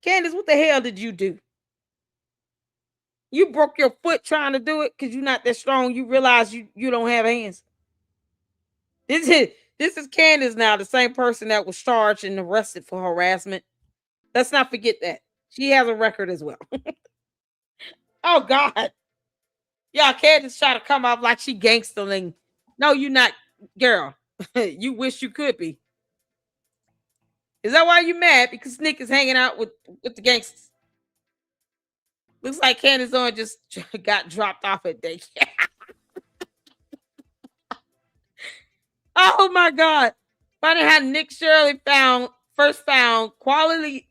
Candace, what the hell did you do? You broke your foot trying to do it because you're not that strong. You realize you don't have hands. This is Candace now, the same person that was charged and arrested for harassment. Let's not forget that. She has a record as well. Oh, God. Y'all, Candace try to come off like she gangsterling. No, you're not, girl. You wish you could be. Is that why you mad? Because Nick is hanging out with the gangsters. Looks like Candace Owens just got dropped off at daycare. Oh my God. Funny how Nick Shirley first found quality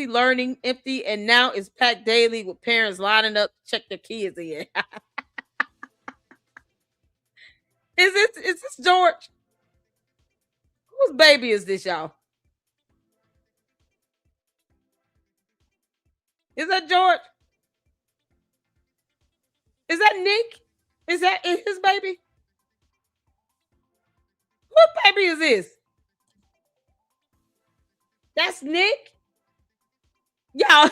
learning empty and now is packed daily with parents lining up to check their kids in. Is this George? Whose baby is this, y'all? Is that George? Is that Nick? Is that his baby? What baby is this? That's Nick? Y'all.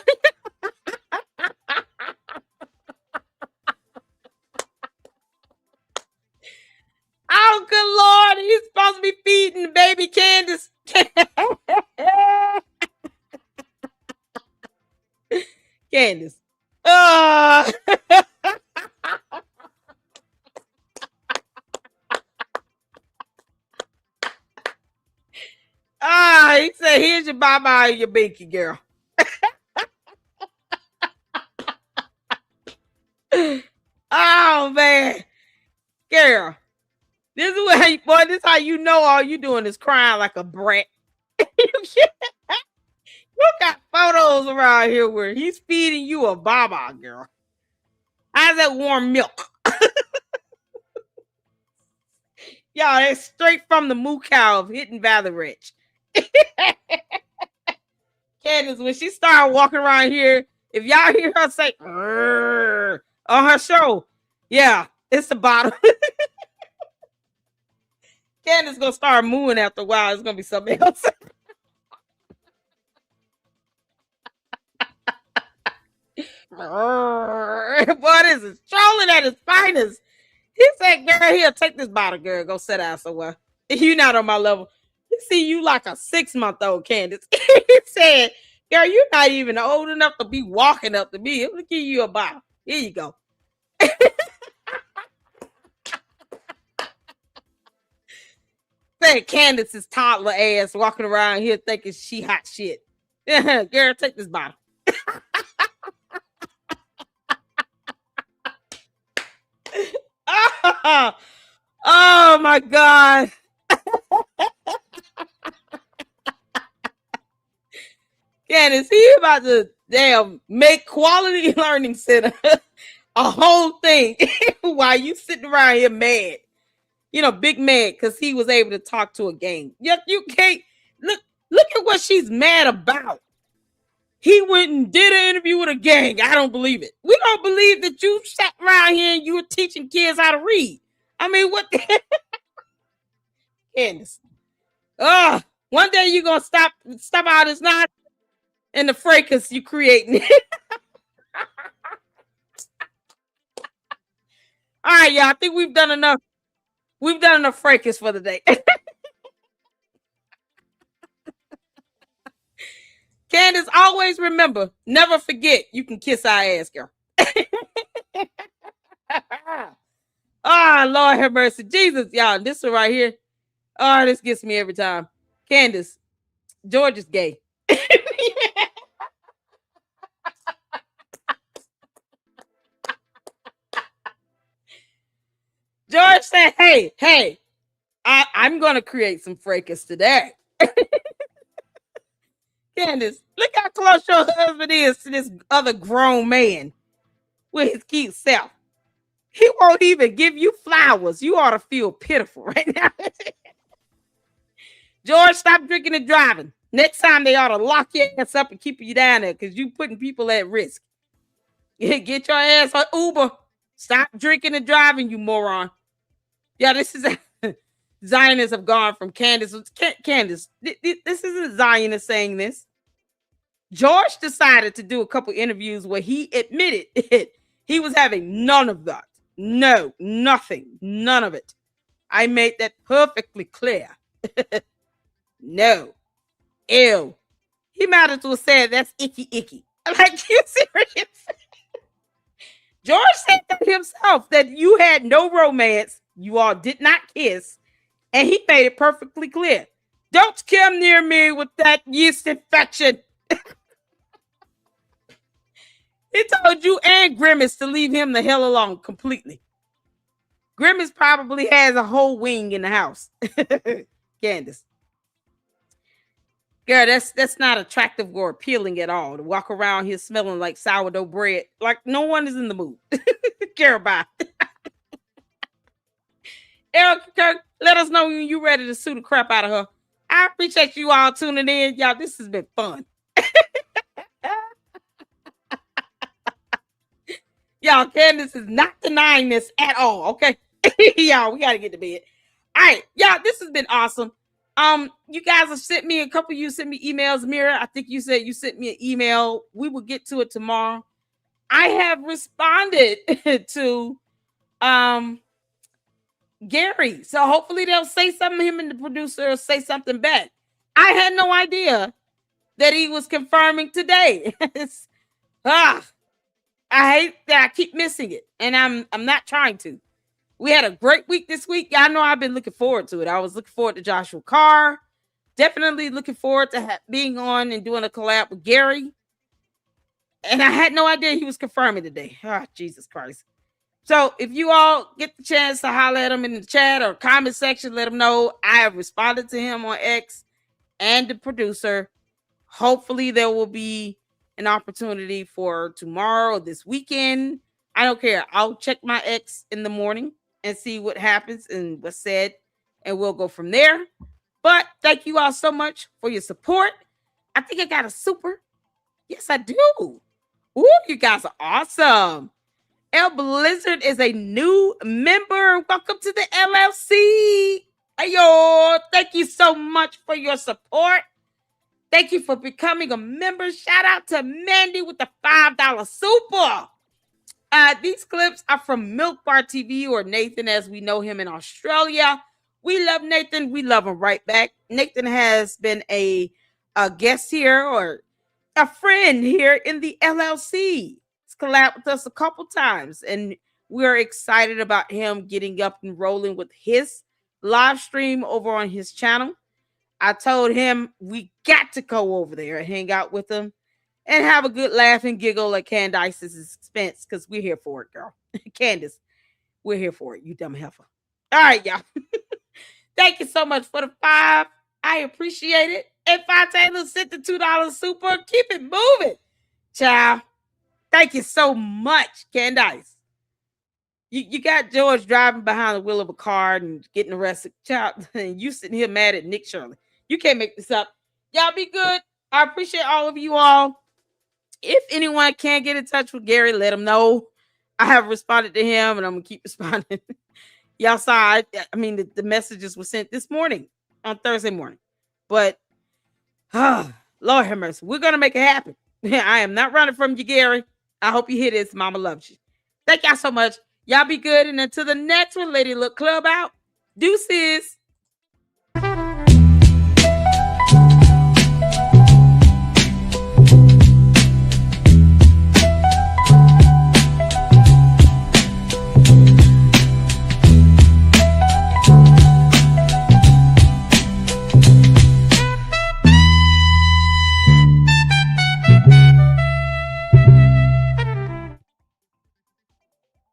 Oh, good Lord. He's supposed to be feeding the baby Candace. Candace. He said, here's your baba and your binky, girl. Oh, man. Girl. This is how you know all you doing is crying like a brat. You got photos around here where he's feeding you a baba, girl. How's that warm milk? Y'all, that's straight from the moo cow of Hidden Valley Ranch. Candace, when she started walking around here, if y'all hear her say on her show, yeah, it's the bottom. Candace gonna start mooing after a while. It's gonna be something else. What is it? Trolling at his finest. He said, girl, here, take this bottle, girl. Go sit down somewhere. You're not on my level. He see you like a 6-month-old, Candace. He said, girl, you're not even old enough to be walking up to me. I'm gonna give you a bottle. Here you go. Say Candace's toddler ass walking around here thinking she hot shit. Girl, take this bottle. Oh my God. Candace, he about to make Quality Learning Center a whole thing while you sitting around here mad. You know, big mad because he was able to talk to a gang. You can't look at what she's mad about. He went and did an interview with a gang. I don't believe it. We don't believe that you sat around here and you were teaching kids how to read. I mean, what the Candace? One day you're gonna stop all this nonsense and the fracas you creating. All right, y'all. I think we've done enough. We've done enough fracas for the day. Candace, always remember, never forget you can kiss our ass, girl. Oh, Lord have mercy. Jesus, y'all, this one right here. Oh, this gets me every time. Candace, George is gay. George said, hey, I'm going to create some fracas today. Candace, look how close your husband is to this other grown man with his cute self. He won't even give you flowers. You ought to feel pitiful right now. George, stop drinking and driving. Next time they ought to lock your ass up and keep you down there because you putting people at risk. Get your ass on Uber. Stop drinking and driving, you moron. Yeah, this is Zionists have gone from Candace. Candace, this isn't Zionist saying this. George decided to do a couple interviews where he admitted it. He was having none of that. No, nothing. None of it. I made that perfectly clear. No. Ew. He might as well say that's icky. Like, you serious? George said that himself that you had no romance. You all did not kiss. And he made it perfectly clear. Don't come near me with that yeast infection. He told you and Grimace to leave him the hell alone completely. Grimace probably has a whole wing in the house. Candace. Girl, that's not attractive or appealing at all. To walk around here smelling like sourdough bread. Like no one is in the mood. Care about. Eric Kirk, let us know when you're ready to sue the crap out of her. I appreciate you all tuning in. Y'all, this has been fun. Y'all, y'all. Candace is not denying this at all. Okay. Y'all, we got to get to bed. All right. Y'all, this has been awesome. You guys have sent me, a couple of you sent me emails. Mira, I think you said you sent me an email. We will get to it tomorrow. I have responded to Gary. So hopefully they'll say something, him and the producer will say something back. I had no idea that he was confirming today. I hate that I keep missing it, and I'm not trying to. We had a great week this week. Y'all know I've been looking forward to it. I was looking forward to Joshua Carr. Definitely looking forward to being on and doing a collab with Gary. And I had no idea he was confirming today. Oh, Jesus Christ. So if you all get the chance to holler at him in the chat or comment section, let him know I have responded to him on X and the producer. Hopefully there will be an opportunity for tomorrow or this weekend. I don't care. I'll check my X in the morning and see what happens and what's said, and we'll go from there. But thank you all so much for your support. I think I got a super. Yes, I do. Ooh, you guys are awesome. El Blizzard is a new member. Welcome to the LLC. Ayo, thank you so much for your support. Thank you for becoming a member. Shout out to Mandy with the $5 super. These clips are from Milk Bar TV, or Nathan as we know him in Australia. We love Nathan. We love him right back. Nathan has been a guest here, or a friend here in the LLC. He's collabed with us a couple times, and we're excited about him getting up and rolling with his live stream over on his channel. I told him we got to go over there and hang out with him and have a good laugh and giggle at Candace's expense, because we're here for it, girl. Candace, we're here for it, you dumb heifer. All right, y'all. Thank you so much for the 5. I appreciate it. And Five Taylor sent the $2 super. Keep it moving, child. Thank you so much, Candace. You got George driving behind the wheel of a car and getting arrested, child, and you sitting here mad at Nick Shirley. You can't make this up. Y'all be good. I appreciate all of you all. If anyone can get in touch with Gary, let him know. I have responded to him, and I'm going to keep responding. Y'all saw, the messages were sent this morning on Thursday morning. But, Lord have mercy. We're going to make it happen. I am not running from you, Gary. I hope you hear this. Mama loves you. Thank y'all so much. Y'all be good. And until the next one, Lady Look Club out. Deuces.